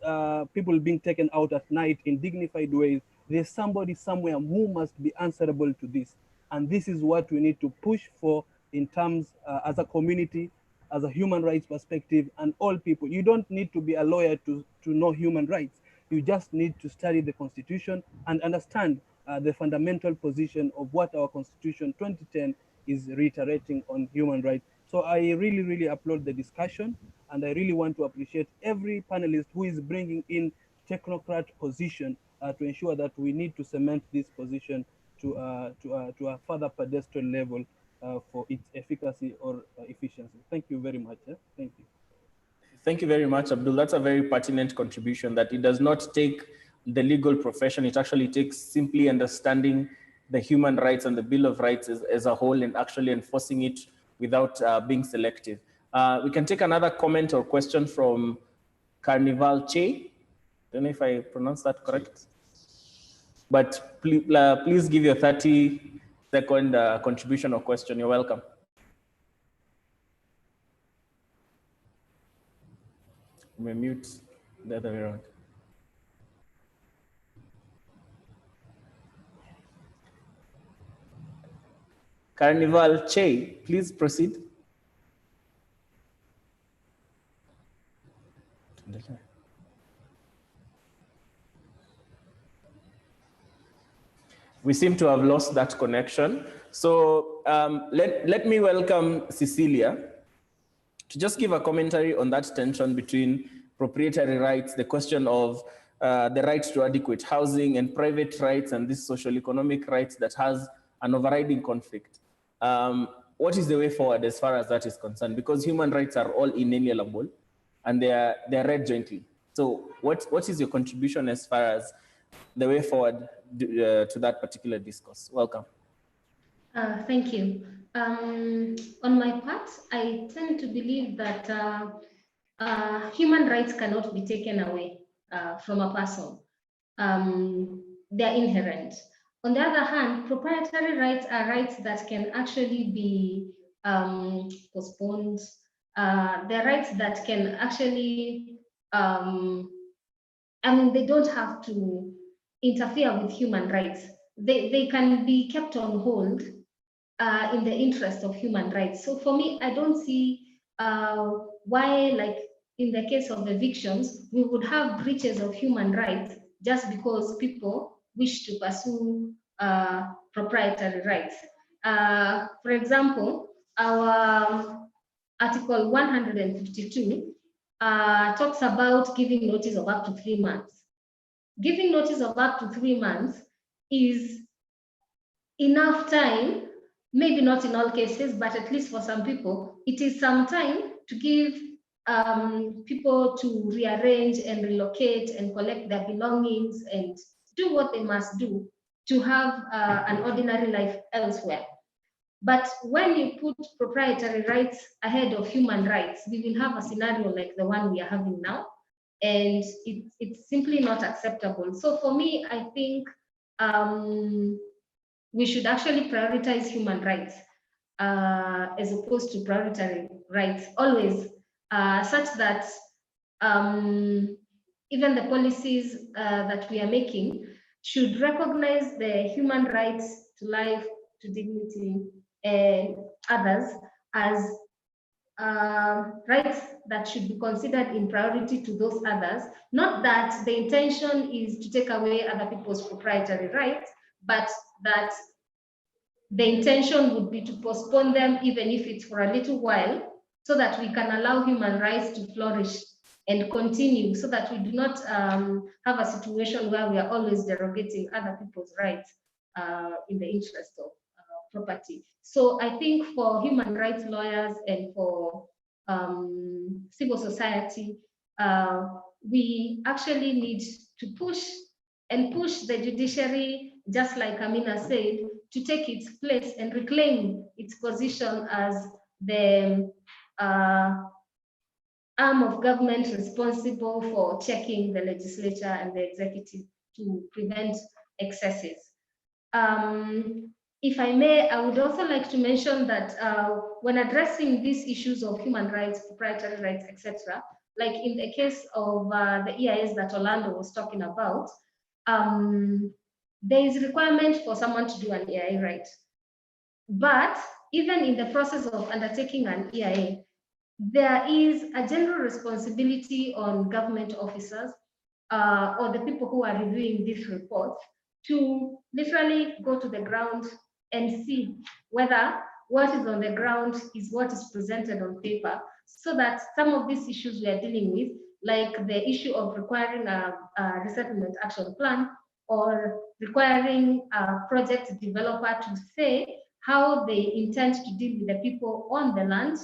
people being taken out at night in dignified ways, there's somebody somewhere who must be answerable to this. And this is what we need to push for in terms as a community, as a human rights perspective, and all people. You don't need to be a lawyer to know human rights. You just need to study the Constitution and understand the fundamental position of what our Constitution 2010 is reiterating on human rights. So I really applaud the discussion, and I really want to appreciate every panelist who is bringing in technocrat position to ensure that we need to cement this position to a further pedestrian level for its efficacy or efficiency. Thank you very much. Thank you. Thank you very much, Abdul. That's a very pertinent contribution, that it does not take the legal profession. It actually takes simply understanding the human rights and the Bill of Rights as a whole and actually enforcing it without being selective. We can take another comment or question from Carnival Che. Don't know if I pronounced that correct. But please give your 30-second contribution or question. You're welcome. You may mute the other way around. Carnival Che, please proceed. We seem to have lost that connection. So let me welcome Cecilia to just give a commentary on that tension between proprietary rights, the question of the right to adequate housing, and private rights, and this social economic rights that has an overriding conflict. What is the way forward as far as that is concerned? Because human rights are all inalienable and they are read jointly. So what is your contribution as far as the way forward to that particular discourse? Welcome. Thank you. On my part, I tend to believe that human rights cannot be taken away from a person. They're inherent. On the other hand, proprietary rights are rights that can actually be postponed. They're rights that can actually, they don't have to interfere with human rights. They can be kept on hold in the interest of human rights. So for me, I don't see why, like in the case of evictions, we would have breaches of human rights just because people wish to pursue proprietary rights. For example, our Article 152 talks about giving notice of up to 3 months. Giving notice of up to 3 months is enough time, maybe not in all cases, but at least for some people, it is some time to give people to rearrange and relocate and collect their belongings and do what they must do to have an ordinary life elsewhere. But when you put proprietary rights ahead of human rights, we will have a scenario like the one we are having now, and it's simply not acceptable. So for me, I think we should actually prioritize human rights as opposed to proprietary rights, always, such that even the policies that we are making should recognize the human rights to life, to dignity, and others as rights that should be considered in priority to those others. Not that the intention is to take away other people's proprietary rights, but that the intention would be to postpone them, even if it's for a little while, so that we can allow human rights to flourish and continue, so that we do not have a situation where we are always derogating other people's rights in the interest of property. So I think for human rights lawyers and for civil society, we actually need to push the judiciary, just like Amina said, to take its place and reclaim its position as the arm of government responsible for checking the legislature and the executive to prevent excesses. If I may, I would also like to mention that when addressing these issues of human rights, proprietary rights, etc., like in the case of the EIS that Orlando was talking about, there is a requirement for someone to do an EIA right. But even in the process of undertaking an EIA, there is a general responsibility on government officers or the people who are reviewing these reports to literally go to the ground and see whether what is on the ground is what is presented on paper, so that some of these issues we are dealing with, like the issue of requiring a resettlement action plan or requiring a project developer to say how they intend to deal with the people on the land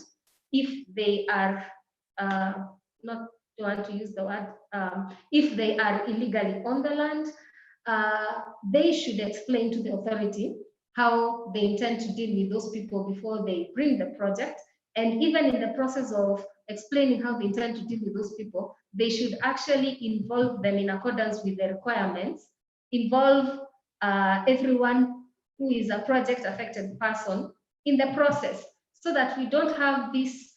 if they are not want to use the word, if they are illegally on the land, they should explain to the authority how they intend to deal with those people before they bring the project. And even in the process of explaining how they intend to deal with those people, they should actually involve them in accordance with the requirements, involve everyone who is a project affected person in the process, so that we don't have this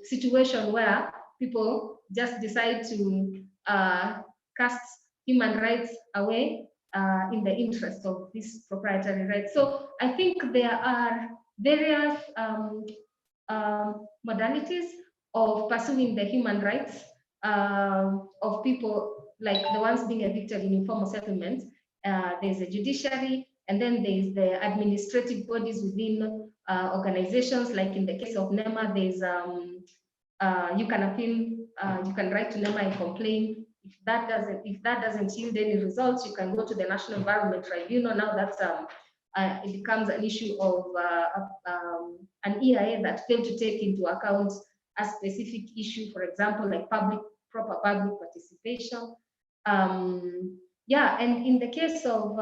situation where people just decide to cast human rights away in the interest of this proprietary rights. So I think there are various modalities of pursuing the human rights of people, like the ones being evicted in informal settlements. There's a judiciary, and then there's the administrative bodies within organizations. Like in the case of NEMA, there's you can appeal, you can write to NEMA and complain. If that doesn't yield any results, you can go to the National Environment Tribunal. Now that's it becomes an issue of an EIA that failed to take into account a specific issue, for example, like proper public participation. Yeah, and in the case of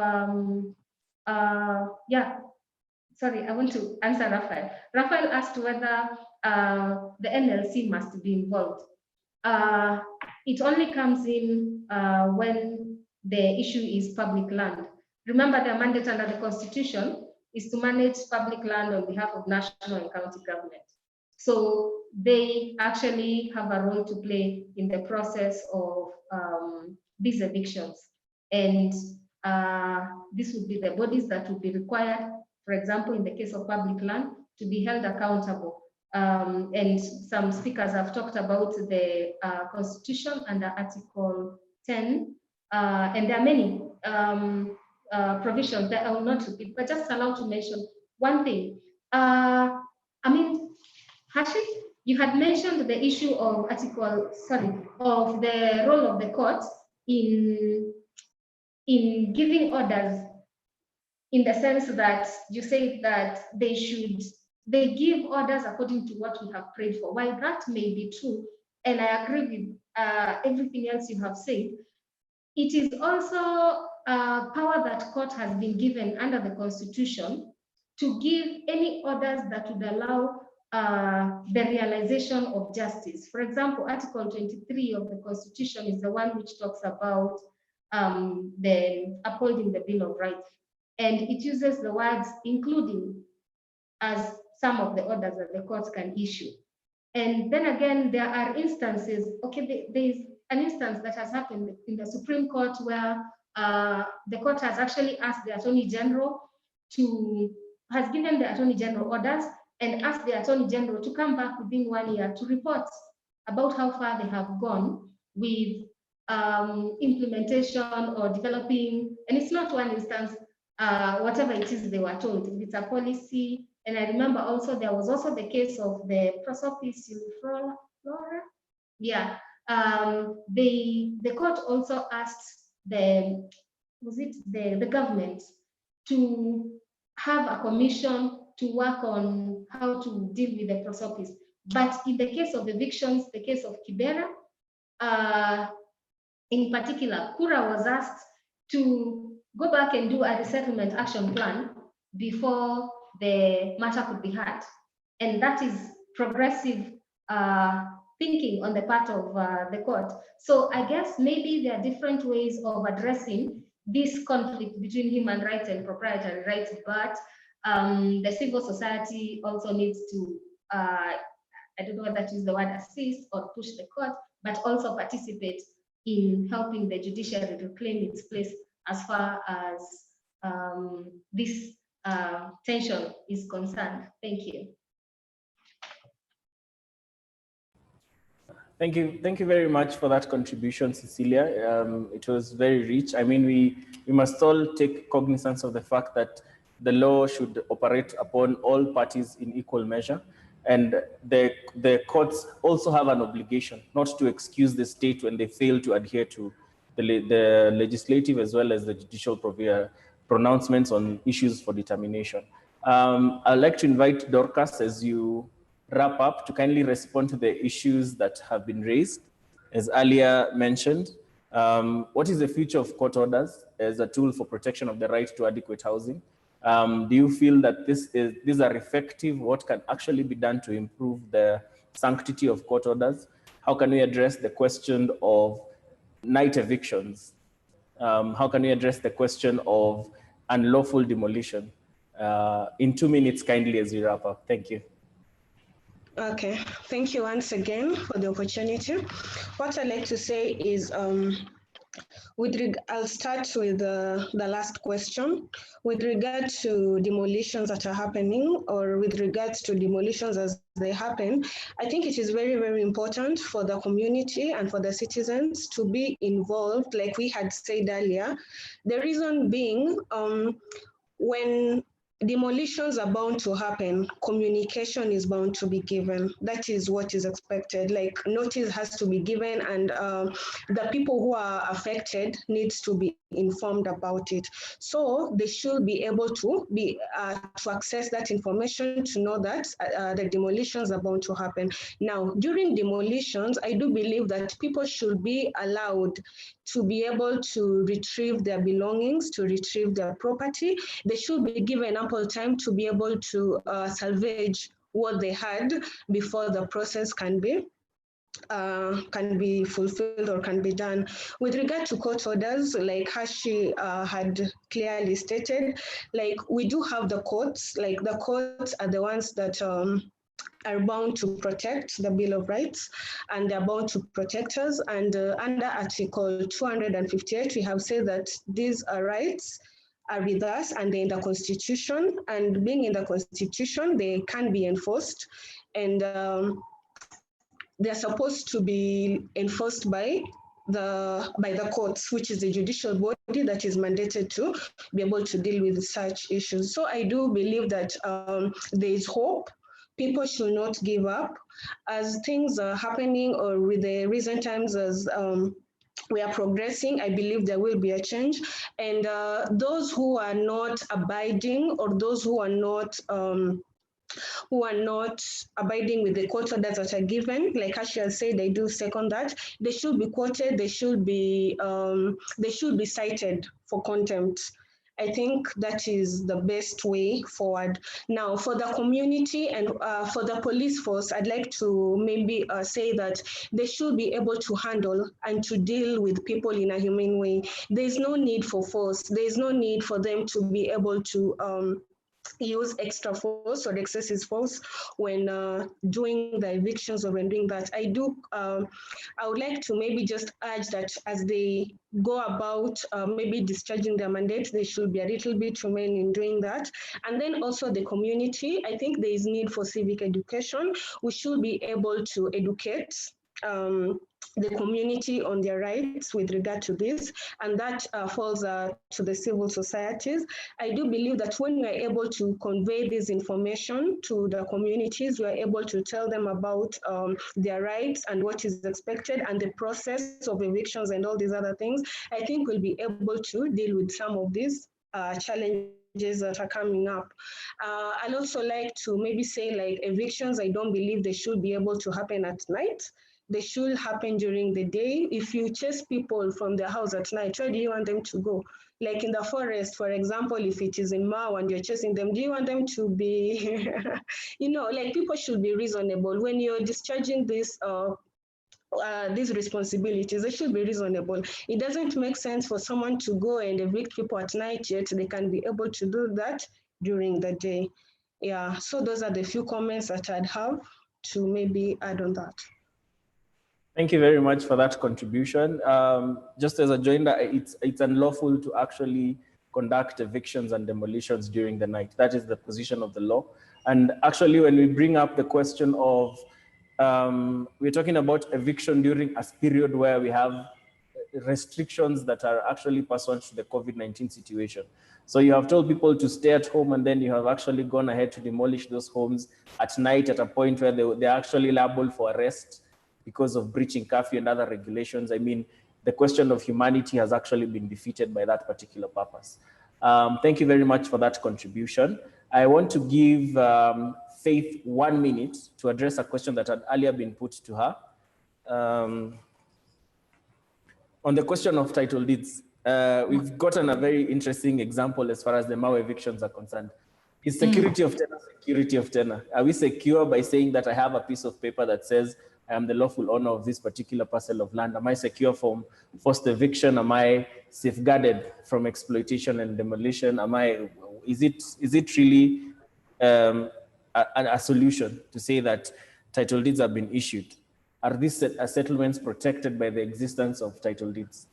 sorry, I want to answer Raphael. Raphael asked whether the NLC must be involved. It only comes in when the issue is public land. Remember, their mandate under the Constitution is to manage public land on behalf of national and county government. So they actually have a role to play in the process of these evictions. And this would be the bodies that would be required, for example, in the case of public land, to be held accountable. And some speakers have talked about the Constitution under Article 10, and there are many provisions that I will not repeat, but just allow to mention one thing. I mean, Hashim, you had mentioned the issue of of the role of the court in giving orders, in the sense that you say that they give orders according to what we have prayed for. While that may be true, and I agree with everything else you have said, it is also a power that court has been given under the Constitution to give any orders that would allow the realization of justice. For example, Article 23 of the Constitution is the one which talks about the upholding the Bill of Rights. And it uses the words including as some of the orders that the courts can issue. And then again, there are instances, okay, there's an instance that has happened in the Supreme Court where the court has actually asked the Attorney General has given the Attorney General orders and asked the Attorney General to come back within 1 year to report about how far they have gone with implementation or developing, and it's not one instance, whatever it is they were told, if it's a policy. And I remember also there was also the case of the prosopis flora. Yeah, the court also asked the government to have a commission to work on how to deal with the prosopis. But in the case of evictions, the case of Kibera, in particular, Kura was asked to go back and do a resettlement action plan before the matter could be heard. And that is progressive thinking on the part of the court. So I guess maybe there are different ways of addressing this conflict between human rights and proprietary rights, but the civil society also needs to, I don't know whether to use the word assist or push the court, but also participate in helping the judiciary reclaim its place as far as this tension is concerned. Thank you. Thank you very much for that contribution, Cecilia. It was very rich. I mean, we must all take cognizance of the fact that the law should operate upon all parties in equal measure. And the courts also have an obligation not to excuse the state when they fail to adhere to the legislative as well as the judicial pronouncements on issues for determination. I'd like to invite Dorcas, as you wrap up, to kindly respond to the issues that have been raised. As earlier mentioned, what is the future of court orders as a tool for protection of the right to adequate housing? Do you feel that these are effective? What can actually be done to improve the sanctity of court orders? How can we address the question of night evictions? How can we address the question of unlawful demolition? In 2 minutes, kindly, as we wrap up. Thank you. Okay, thank you once again for the opportunity. What I'd like to say is, I'll start with the last question. With regard to demolitions that are happening, or with regards to demolitions as they happen, I think it is very, very important for the community and for the citizens to be involved, like we had said earlier. The reason being, when demolitions are bound to happen, communication is bound to be given. That is what is expected. Like, notice has to be given, and the people who are affected needs to be informed about it. So they should be able to access that information, to know that the demolitions are bound to happen. Now, during demolitions, I do believe that people should be allowed to be able to retrieve their belongings, to retrieve their property. They should be given ample time to be able to salvage what they had before the process can be can be fulfilled or can be done. With regard to court orders, like Hashi had clearly stated, like we do have the courts, like the courts are the ones that are bound to protect the Bill of Rights, and they're bound to protect us. And under Article 258, we have said that these rights are with us and they're in the Constitution, and being in the Constitution, they can be enforced, and they're supposed to be enforced by the courts, which is the judicial body that is mandated to be able to deal with such issues. So I do believe that there is hope. People should not give up. As things are happening, or with the recent times as we are progressing, I believe there will be a change. And those who are not abiding, or those who are not abiding with the court orders that are given, like Ashia said, they do second that. They should be quoted. They should be cited for contempt. I think that is the best way forward. Now, for the community and for the police force, I'd like to maybe say that they should be able to handle and to deal with people in a humane way. There's no need for force. There's no need for them to be able to use extra force or excessive force when doing the evictions or when doing that. I would like to maybe just urge that as they go about maybe discharging their mandate, they should be a little bit humane in doing that. And then also the community, I think there is need for civic education. We should be able to educate the community on their rights with regard to this, and that falls to the civil societies. I do believe that when we are able to convey this information to the communities, we are able to tell them about their rights and what is expected and the process of evictions and all these other things, I think we'll be able to deal with some of these challenges that are coming up. I'd also like to maybe say, like, evictions, I don't believe they should be able to happen at night. They should happen during the day. If you chase people from their house at night, where do you want them to go? Like in the forest, for example, if it is in Mao and you're chasing them, do you want them to be, like, people should be reasonable. When you're discharging these responsibilities, they should be reasonable. It doesn't make sense for someone to go and evict people at night, yet they can be able to do that during the day. Yeah, so those are the few comments that I'd have to maybe add on that. Thank you very much for that contribution. Just as a joiner, it's unlawful to actually conduct evictions and demolitions during the night. That is the position of the law. And actually, when we bring up the question of, we're talking about eviction during a period where we have restrictions that are actually pursuant to the COVID-19 situation. So you have told people to stay at home, and then you have actually gone ahead to demolish those homes at night at a point where they're actually liable for arrest because of breaching curfew and other regulations. I mean, the question of humanity has actually been defeated by that particular purpose. Thank you very much for that contribution. I want to give Faith 1 minute to address a question that had earlier been put to her. On the question of title deeds, we've gotten a very interesting example as far as the Mao evictions are concerned. Is security of tenure security of tenure? Are we secure by saying that I have a piece of paper that says I am the lawful owner of this particular parcel of land? Am I secure from forced eviction? Am I safeguarded from exploitation and demolition? Is it really a solution to say that title deeds have been issued? Are these settlements protected by the existence of title deeds?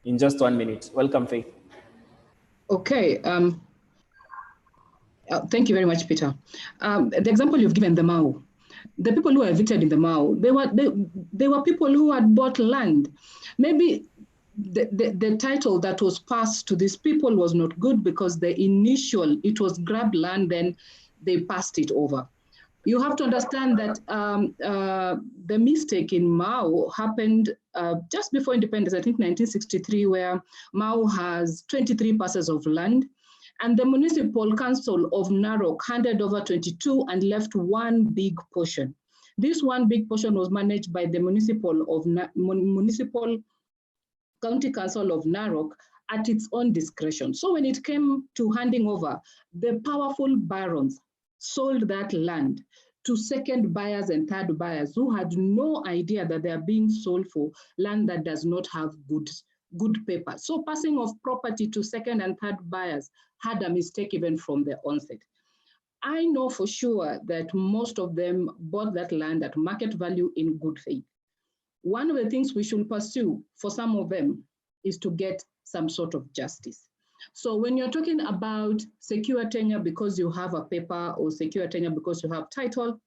In just 1 minute. Welcome, Faith. Okay. Thank you very much, Peter. The example you've given, the Mao, the people who were evicted in the Mao, they were people who had bought land. Maybe the title that was passed to these people was not good because it was grabbed land, then they passed it over. You have to understand that the mistake in Mao happened just before independence, I think 1963, where Mao has 23 parcels of land, and the Municipal Council of Narok handed over 22 and left one big portion. This one big portion was managed by the Municipal County Council of Narok at its own discretion. So when it came to handing over, the powerful barons sold that land to second buyers and third buyers who had no idea that they are being sold for land that does not have good paper. So passing of property to second and third buyers had a mistake even from the onset. I know for sure that most of them bought that land at market value in good faith. One of the things we should pursue for some of them is to get some sort of justice. So when you're talking about secure tenure because you have a paper or secure tenure because you have title,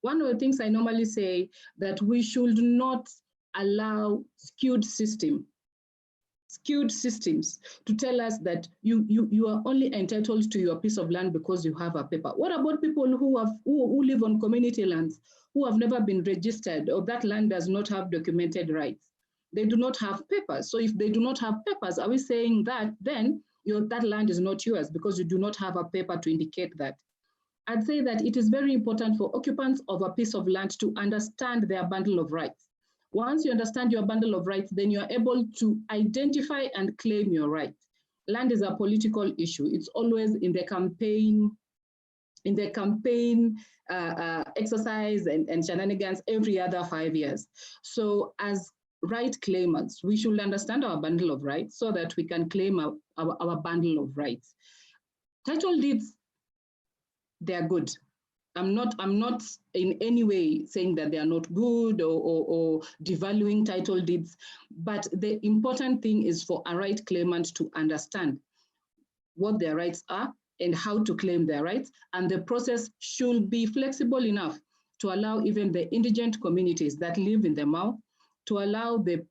one of the things I normally say that we should not allow skewed systems to tell us that you are only entitled to your piece of land because you have a paper. What about people who live on community lands, who have never been registered, or that land does not have documented rights? They do not have papers. So if they do not have papers, are we saying that then that land is not yours because you do not have a paper to indicate that? I'd say that it is very important for occupants of a piece of land to understand their bundle of rights. Once you understand your bundle of rights, then you're able to identify and claim your rights. Land is a political issue. It's always in the campaign exercise and shenanigans every other 5 years. So as right claimants, we should understand our bundle of rights so that we can claim our bundle of rights. Title deeds, they're good. I'm not in any way saying that they are not good or devaluing title deeds, but the important thing is for a right claimant to understand what their rights are and how to claim their rights, and the process should be flexible enough to allow even the indigent communities that live in the Mau, to allow the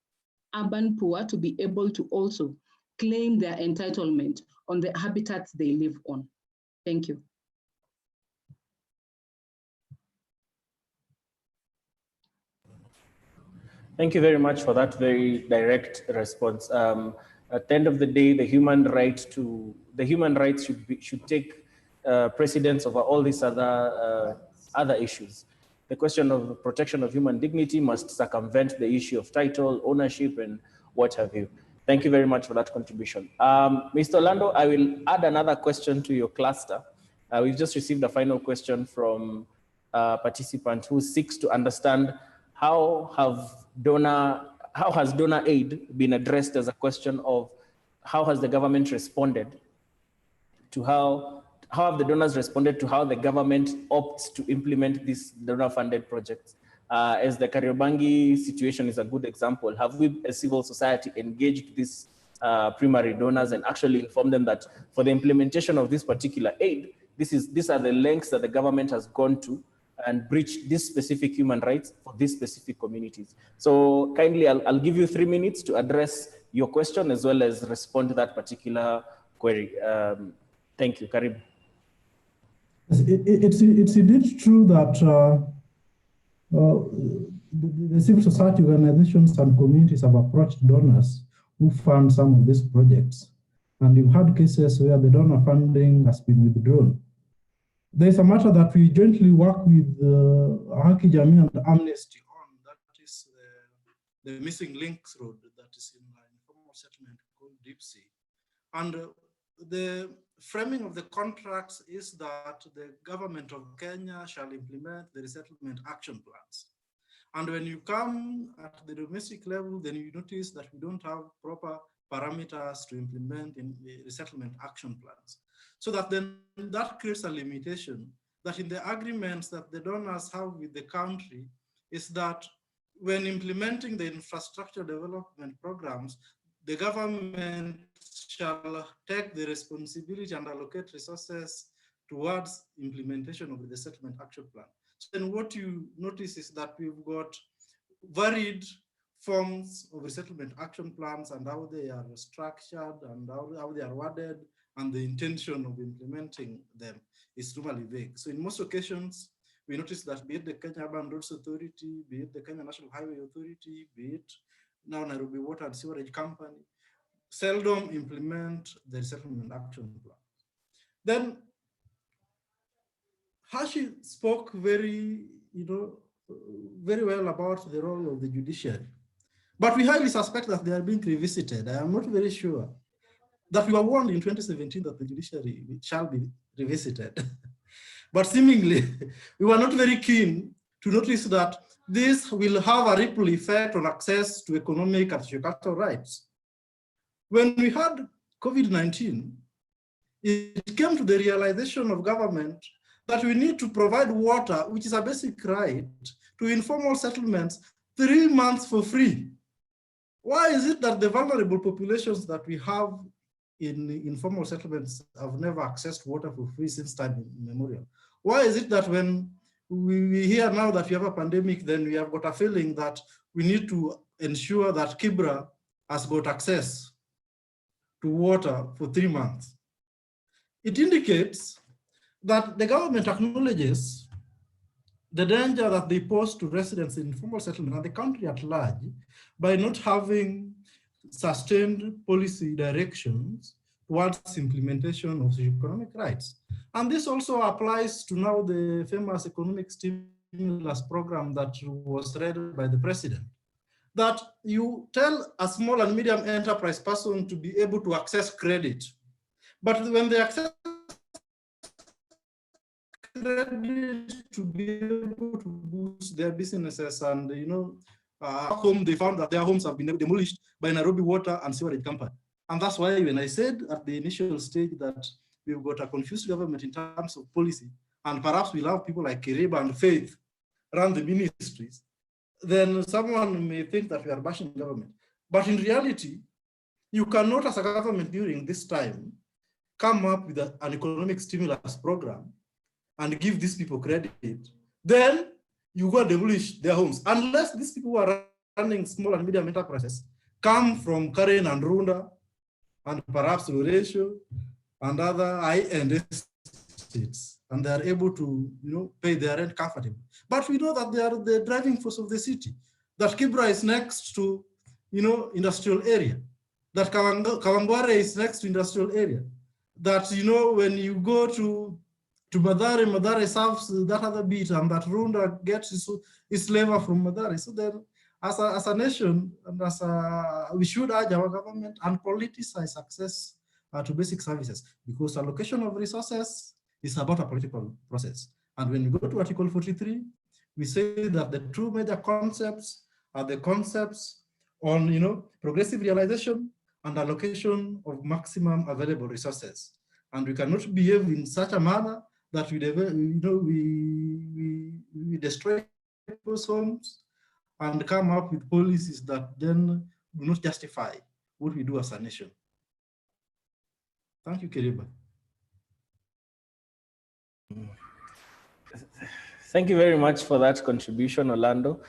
urban poor to be able to also claim their entitlement on the habitats they live on. Thank you. Thank you very much for that very direct response. At the end of the day, the human rights should take precedence over all these other issues. The question of protection of human dignity must circumvent the issue of title, ownership, and what have you. Thank you very much for that contribution. Mr. Orlando, I will add another question to your cluster. We've just received a final question from a participant who seeks to understand how has donor aid been addressed as a question of how has the government responded to how have the donors responded to how the government opts to implement these donor-funded projects? As the Kariobangi situation is a good example, have we as civil society engaged these primary donors and actually informed them that for the implementation of this particular aid, these are the lengths that the government has gone to and breach these specific human rights for these specific communities? So kindly, I'll give you 3 minutes to address your question as well as respond to that particular query. Thank you, Karim. It's indeed true that the civil society organizations and communities have approached donors who fund some of these projects. And you've had cases where the donor funding has been withdrawn. There's a matter that we jointly work with Haki Jamii and Amnesty on, that is the missing links road that is in an informal settlement called Deep Sea. And the framing of the contracts is that the government of Kenya shall implement the resettlement action plans. And when you come at the domestic level, then you notice that we don't have proper parameters to implement in the resettlement action plans. So that then that creates a limitation that in the agreements that the donors have with the country is that when implementing the infrastructure development programs, the government shall take the responsibility and allocate resources towards implementation of the settlement action plan. So then what you notice is that we've got varied forms of resettlement action plans and how they are structured and how they are worded, and the intention of implementing them is normally vague. So in most occasions, we notice that be it the Kenya Urban Roads Authority, be it the Kenya National Highway Authority, be it now Nairobi Water and Sewerage Company, seldom implement the resettlement action plan. Then Hashi spoke very well about the role of the judiciary, but we highly suspect that they are being revisited. I am not very sure that we were warned in 2017 that the judiciary shall be revisited. But seemingly, we were not very keen to notice that this will have a ripple effect on access to economic and social rights. When we had COVID-19, it came to the realization of government that we need to provide water, which is a basic right, to informal settlements 3 months for free. Why is it that the vulnerable populations that we have in informal settlements have never accessed water for free since time immemorial? Why is it that when we hear now that we have a pandemic, then we have got a feeling that we need to ensure that Kibra has got access to water for 3 months? It indicates that the government acknowledges the danger that they pose to residents in informal settlement and the country at large by not having sustained policy directions towards implementation of socio-economic rights. And this also applies to now the famous economic stimulus program that was read by the president, that you tell a small and medium enterprise person to be able to access credit. But when they access credit to be able to boost their businesses and, home, they found that their homes have been demolished by Nairobi Water and Sewerage Company. And that's why when I said at the initial stage that we've got a confused government in terms of policy, and perhaps we'll have people like Kiriba and Faith run the ministries, then someone may think that we are bashing government. But in reality, you cannot, as a government during this time, come up with an economic stimulus program and give these people credit. Then you go and demolish their homes. Unless these people who are running small and medium enterprises come from Karen and Runda, and perhaps Horatio and other high-end estates, and they are able to, pay their rent comfortably. But we know that they are the driving force of the city. That Kibra is next to, industrial area. That Kawangware is next to industrial area. That, when you go to Madare, Madare serves that other bit, and that Runda gets its flavor from Madare. So then, as a nation, and we should urge our government and politicize access to basic services, because allocation of resources is about a political process. And when we go to Article 43, we say that the two major concepts are the concepts on, progressive realization and allocation of maximum available resources. And we cannot behave in such a manner that we destroy people's homes and come up with policies that then do not justify what we do as a nation. Thank you, Kiriba. Thank you very much for that contribution, Orlando.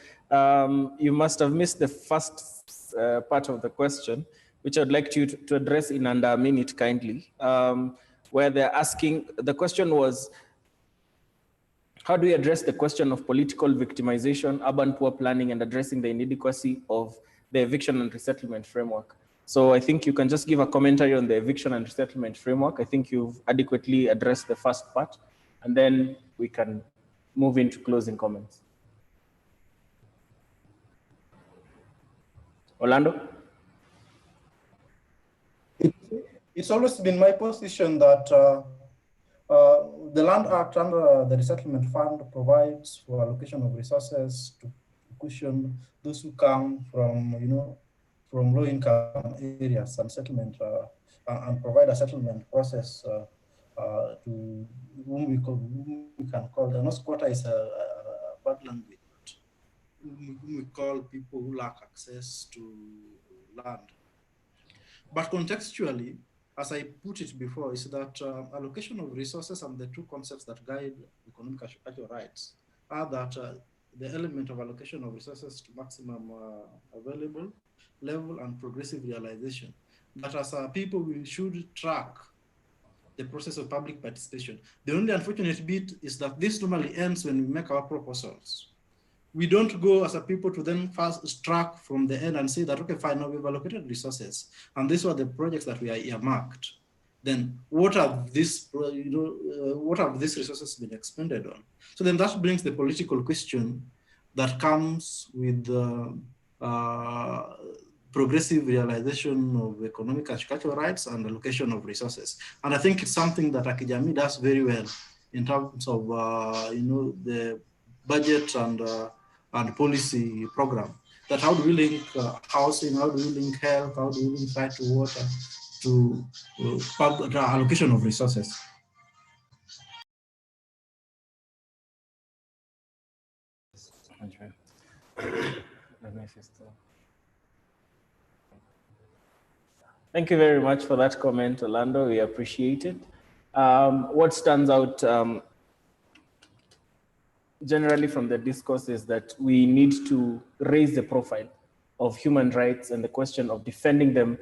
You must have missed the first part of the question, which I'd like you to address in under a minute kindly, where they're asking, the question was, how do we address the question of political victimization, urban poor planning, and addressing the inadequacy of the eviction and resettlement framework? So I think you can just give a commentary on the eviction and resettlement framework. I think you've adequately addressed the first part, and then we can move into closing comments. Orlando? It's always been my position that the Land Act under the Resettlement Fund provides for allocation of resources to cushion those who come from, from low-income areas and settlement, and provide a settlement process to whom we can call, the not squatter is a bad language, but whom we call people who lack access to land. But contextually, as I put it before, is that allocation of resources and the two concepts that guide economic and social rights are that the element of allocation of resources to maximum available level and progressive realization. That as people, we should track the process of public participation. The only unfortunate bit is that this normally ends when we make our proposals. We don't go as a people to then first track from the end and say that, okay, fine, now we've allocated resources, and these are the projects that we are earmarked. Then what have these, what have these resources been expended on? So then that brings the political question that comes with progressive realization of economic and cultural rights and allocation of resources. And I think it's something that Akijami does very well in terms of the budget and policy program. That how do we link housing, how do we link health, how do we link right to water to the allocation of resources. Thank you very much for that comment, Orlando. We appreciate it. What stands out generally from the discourse is that we need to raise the profile of human rights and the question of defending them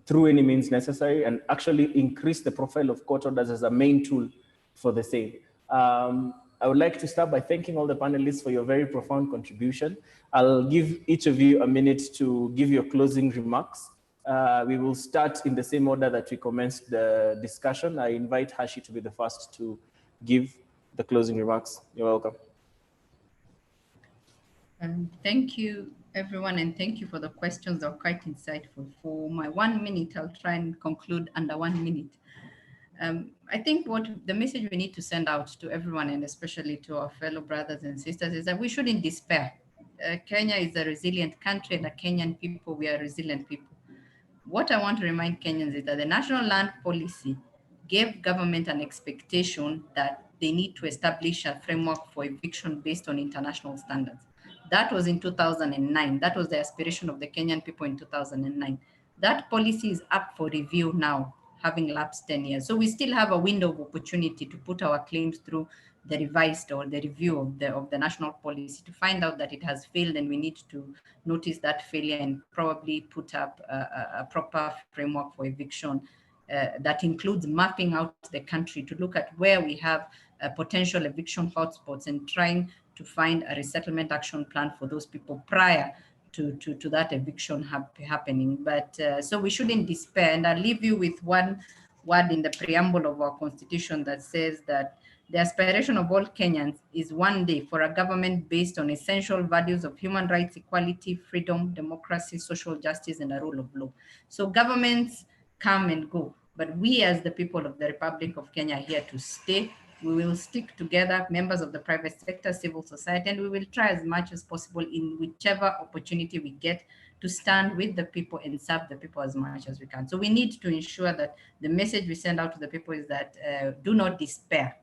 through any means necessary, and actually increase the profile of court orders as a main tool for the same. I would like to start by thanking all the panelists for your very profound contribution. I'll give each of you a minute to give your closing remarks. We will start in the same order that we commenced the discussion. I invite Hashi to be the first to give the closing remarks. You're welcome. Thank you, everyone, and thank you for the questions. They're quite insightful. For my 1 minute, I'll try and conclude under 1 minute. I think what the message we need to send out to everyone, and especially to our fellow brothers and sisters, is that we shouldn't despair. Kenya is a resilient country, and the Kenyan people, we are resilient people. What I want to remind Kenyans is that the National Land Policy gave government an expectation that they need to establish a framework for eviction based on international standards. That was in 2009. That was the aspiration of the Kenyan people in 2009. That policy is up for review now, having lapsed 10 years. So we still have a window of opportunity to put our claims through the revised or the review of the national policy to find out that it has failed, and we need to notice that failure and probably put up a proper framework for eviction that includes mapping out the country to look at where we have potential eviction hotspots and trying to find a resettlement action plan for those people prior to that eviction happening. But so we shouldn't despair. And I'll leave you with one word in the preamble of our constitution that says that the aspiration of all Kenyans is one day for a government based on essential values of human rights, equality, freedom, democracy, social justice, and a rule of law. So governments come and go, but we as the people of the Republic of Kenya are here to stay. We will stick together, members of the private sector, civil society, and we will try as much as possible in whichever opportunity we get to stand with the people and serve the people as much as we can. So we need to ensure that the message we send out to the people is that do not despair.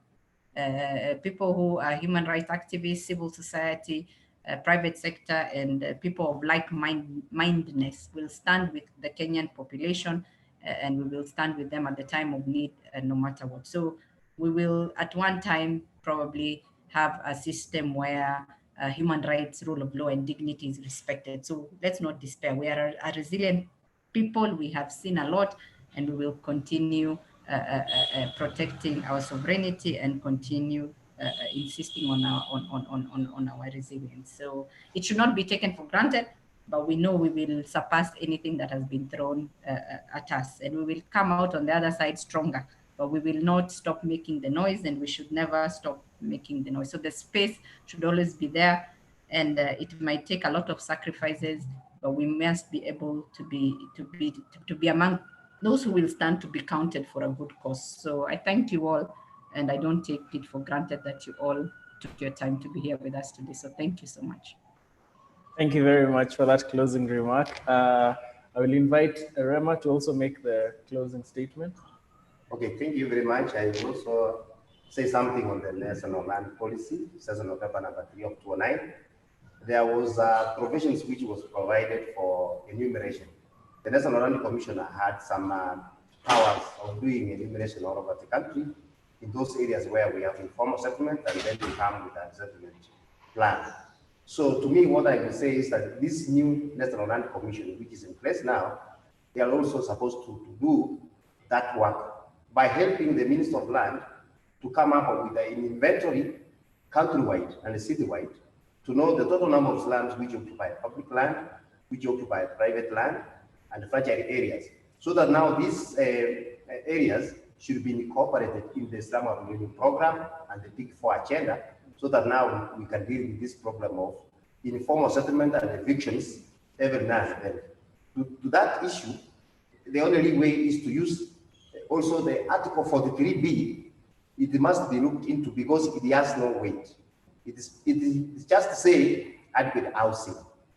People who are human rights activists, civil society, private sector, and people of like-mindedness will stand with the Kenyan population, and we will stand with them at the time of need, no matter what. So we will at one time probably have a system where human rights, rule of law, and dignity is respected. So let's not despair. We are a resilient people. We have seen a lot, and we will continue protecting our sovereignty and continue insisting on our resilience. So it should not be taken for granted, but we know we will surpass anything that has been thrown at us, and we will come out on the other side stronger. But we will not stop making the noise, and we should never stop making the noise. So the space should always be there, and it might take a lot of sacrifices, but we must be able to be among those who will stand to be counted for a good cause. So I thank you all, and I don't take it for granted that you all took your time to be here with us today. So thank you so much. Thank you very much for that closing remark. I will invite Remark to also make the closing statement. Okay, thank you very much. I will also say something on the National Land Policy, 7 November number 3 of 2009. There was provisions which was provided for enumeration. The National Land Commissioner had some powers of doing enumeration all over the country in those areas where we have informal settlement, and then we come with a settlement plan. So to me, what I will say is that this new National Land Commission, which is in place now, they are also supposed to do that work by helping the Minister of Land to come up with an inventory countrywide and citywide to know the total number of lands which occupy public land, which occupy private land, and fragile areas, so that now these areas should be incorporated in the Slum Renewal Program and the Big Four agenda, so that now we can deal with this problem of informal settlement and evictions every now and then. To that issue, the only way is to use also the Article 43B it must be looked into because it has no weight. It is just to say adequate housing,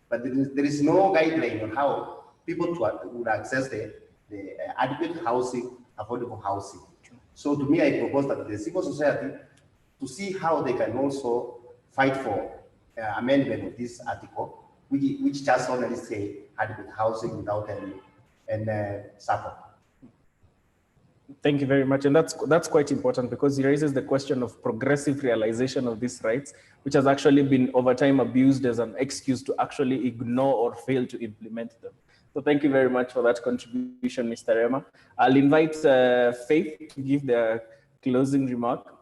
but there is no guideline on how people would access the adequate housing, affordable housing. So to me, I propose that the civil society to see how they can also fight for amendment of this article, which just only say adequate housing without any support. Thank you very much. And that's quite important because it raises the question of progressive realization of these rights, which has actually been over time abused as an excuse to actually ignore or fail to implement them. So thank you very much for that contribution, Mr. Rema. I'll invite Faith to give the closing remark.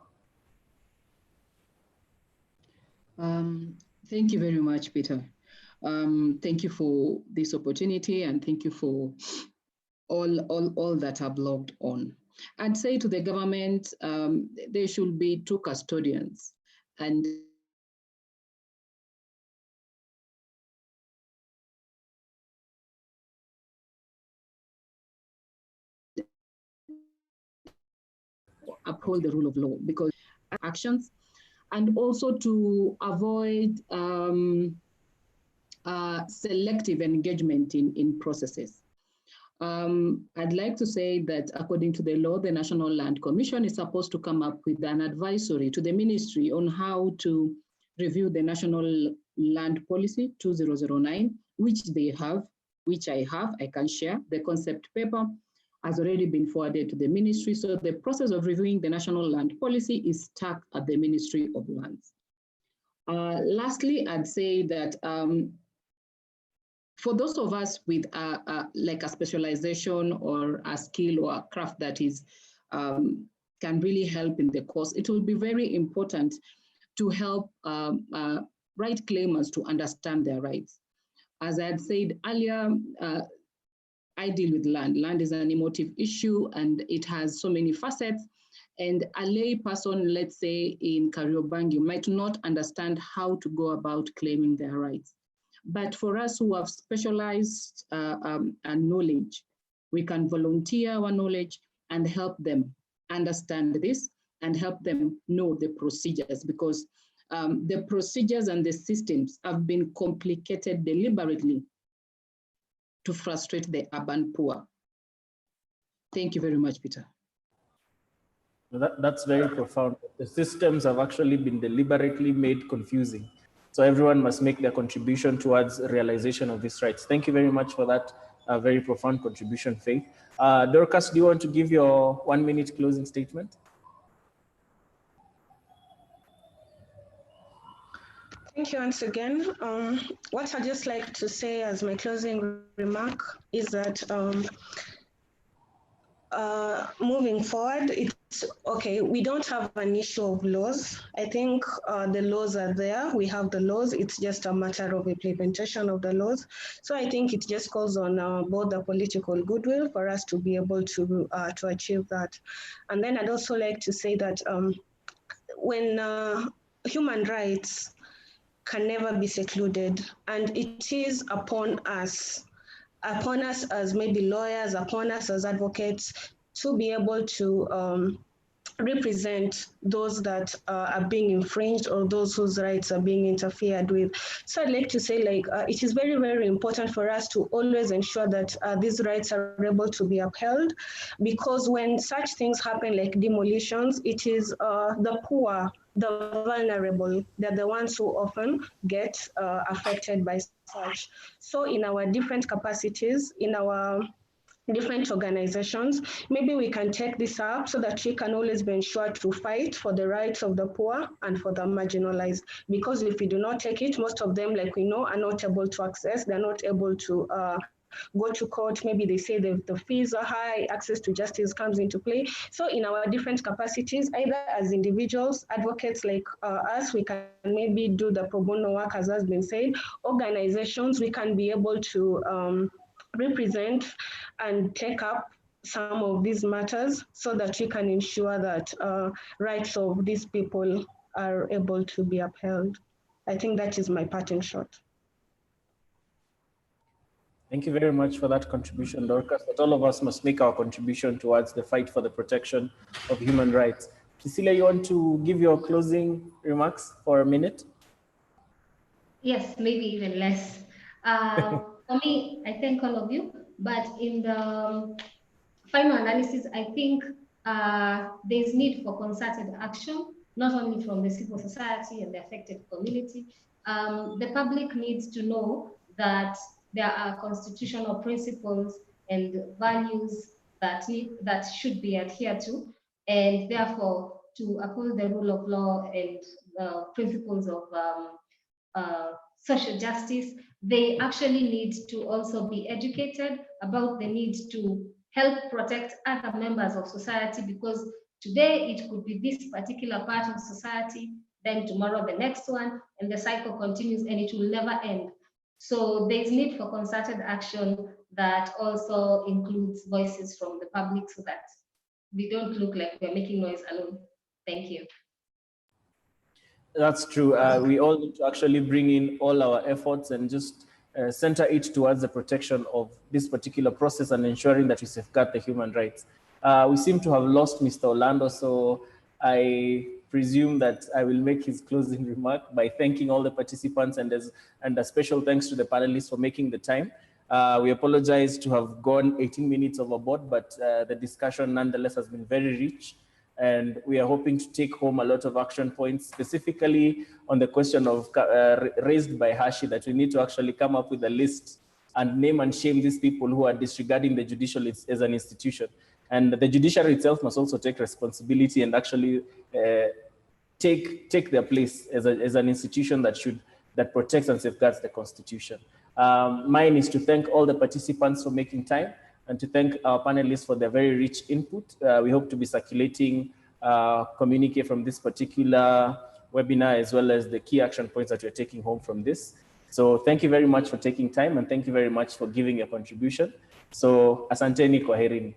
Thank you very much, Peter. Thank you for this opportunity and thank you for all that I've logged on. I'd say to the government, there should be two custodians and uphold the rule of law because actions, and also to avoid selective engagement in processes. I'd like to say that according to the law, the National Land Commission is supposed to come up with an advisory to the ministry on how to review the National Land Policy 2009, which they have, which I have, I can share. The concept paper has already been forwarded to the ministry. So the process of reviewing the National Land Policy is stuck at the Ministry of Lands. Lastly, I'd say that for those of us with like a specialization or a skill or a craft that is can really help in the course, it will be very important to help right claimants to understand their rights. As I had said earlier, I deal with land. Land is an emotive issue and it has so many facets. And a lay person, let's say in Kariobangi, might not understand how to go about claiming their rights. But for us who have specialized knowledge, we can volunteer our knowledge and help them understand this and help them know the procedures, because the procedures and the systems have been complicated deliberately to frustrate the urban poor. Thank you very much, Peter. That's very profound. The systems have actually been deliberately made confusing. So everyone must make their contribution towards realization of these rights. Thank you very much for that very profound contribution, Faith. Dorcas, do you want to give your 1 minute closing statement? Thank you once again. What I'd just like to say as my closing remark is that moving forward, it's okay, we don't have an issue of laws. I think the laws are there. We have the laws. It's just a matter of implementation of the laws. So I think it just calls on both the political goodwill for us to be able to achieve that. And then I'd also like to say that when human rights can never be secluded, and it is upon us as maybe lawyers, upon us as advocates, to be able to represent those that are being infringed or those whose rights are being interfered with. So I'd like to say, like, it is very, very important for us to always ensure that these rights are able to be upheld, because when such things happen, like demolitions, it is the poor, the vulnerable, they're the ones who often get affected by such. So in our different capacities, in our different organizations, maybe we can take this up so that we can always be ensured to fight for the rights of the poor and for the marginalized. Because if we do not take it, most of them, like we know, are not able to access, they're not able to go to court. Maybe they say the fees are high, access to justice comes into play. So in our different capacities, either as individuals, advocates like us, we can maybe do the pro bono work, as has been said, organizations, we can be able to represent and take up some of these matters so that we can ensure that rights of these people are able to be upheld. I think that is my parting shot. Thank you very much for that contribution, Dorcas. But all of us must make our contribution towards the fight for the protection of human rights. Cecilia, you want to give your closing remarks for a minute? Yes, maybe even less. For me, I thank all of you, but in the final analysis, I think there's need for concerted action, not only from the civil society and the affected community. The public needs to know that there are constitutional principles and values that should be adhered to, and therefore to uphold the rule of law and principles of social justice. They actually need to also be educated about the need to help protect other members of society, because today it could be this particular part of society, then tomorrow the next one, and the cycle continues and it will never end. So there's need for concerted action that also includes voices from the public so that we don't look like we're making noise alone. Thank you. That's true. We all need to actually bring in all our efforts and just center it towards the protection of this particular process and ensuring that we safeguard the human rights. We seem to have lost Mr. Orlando, so I presume that I will make his closing remark by thanking all the participants and a special thanks to the panelists for making the time. We apologize to have gone 18 minutes overboard, but the discussion nonetheless has been very rich. And we are hoping to take home a lot of action points, specifically on the question of raised by Hashi, that we need to actually come up with a list and name and shame these people who are disregarding the judicial as an institution. And the judiciary itself must also take responsibility and actually take their place as an institution that protects and safeguards the Constitution. Mine is to thank all the participants for making time, and to thank our panelists for their very rich input. We hope to be circulating communique from this particular webinar, as well as the key action points that we're taking home from this. So thank you very much for taking time, and thank you very much for giving your contribution. So asanteni, kwaherini.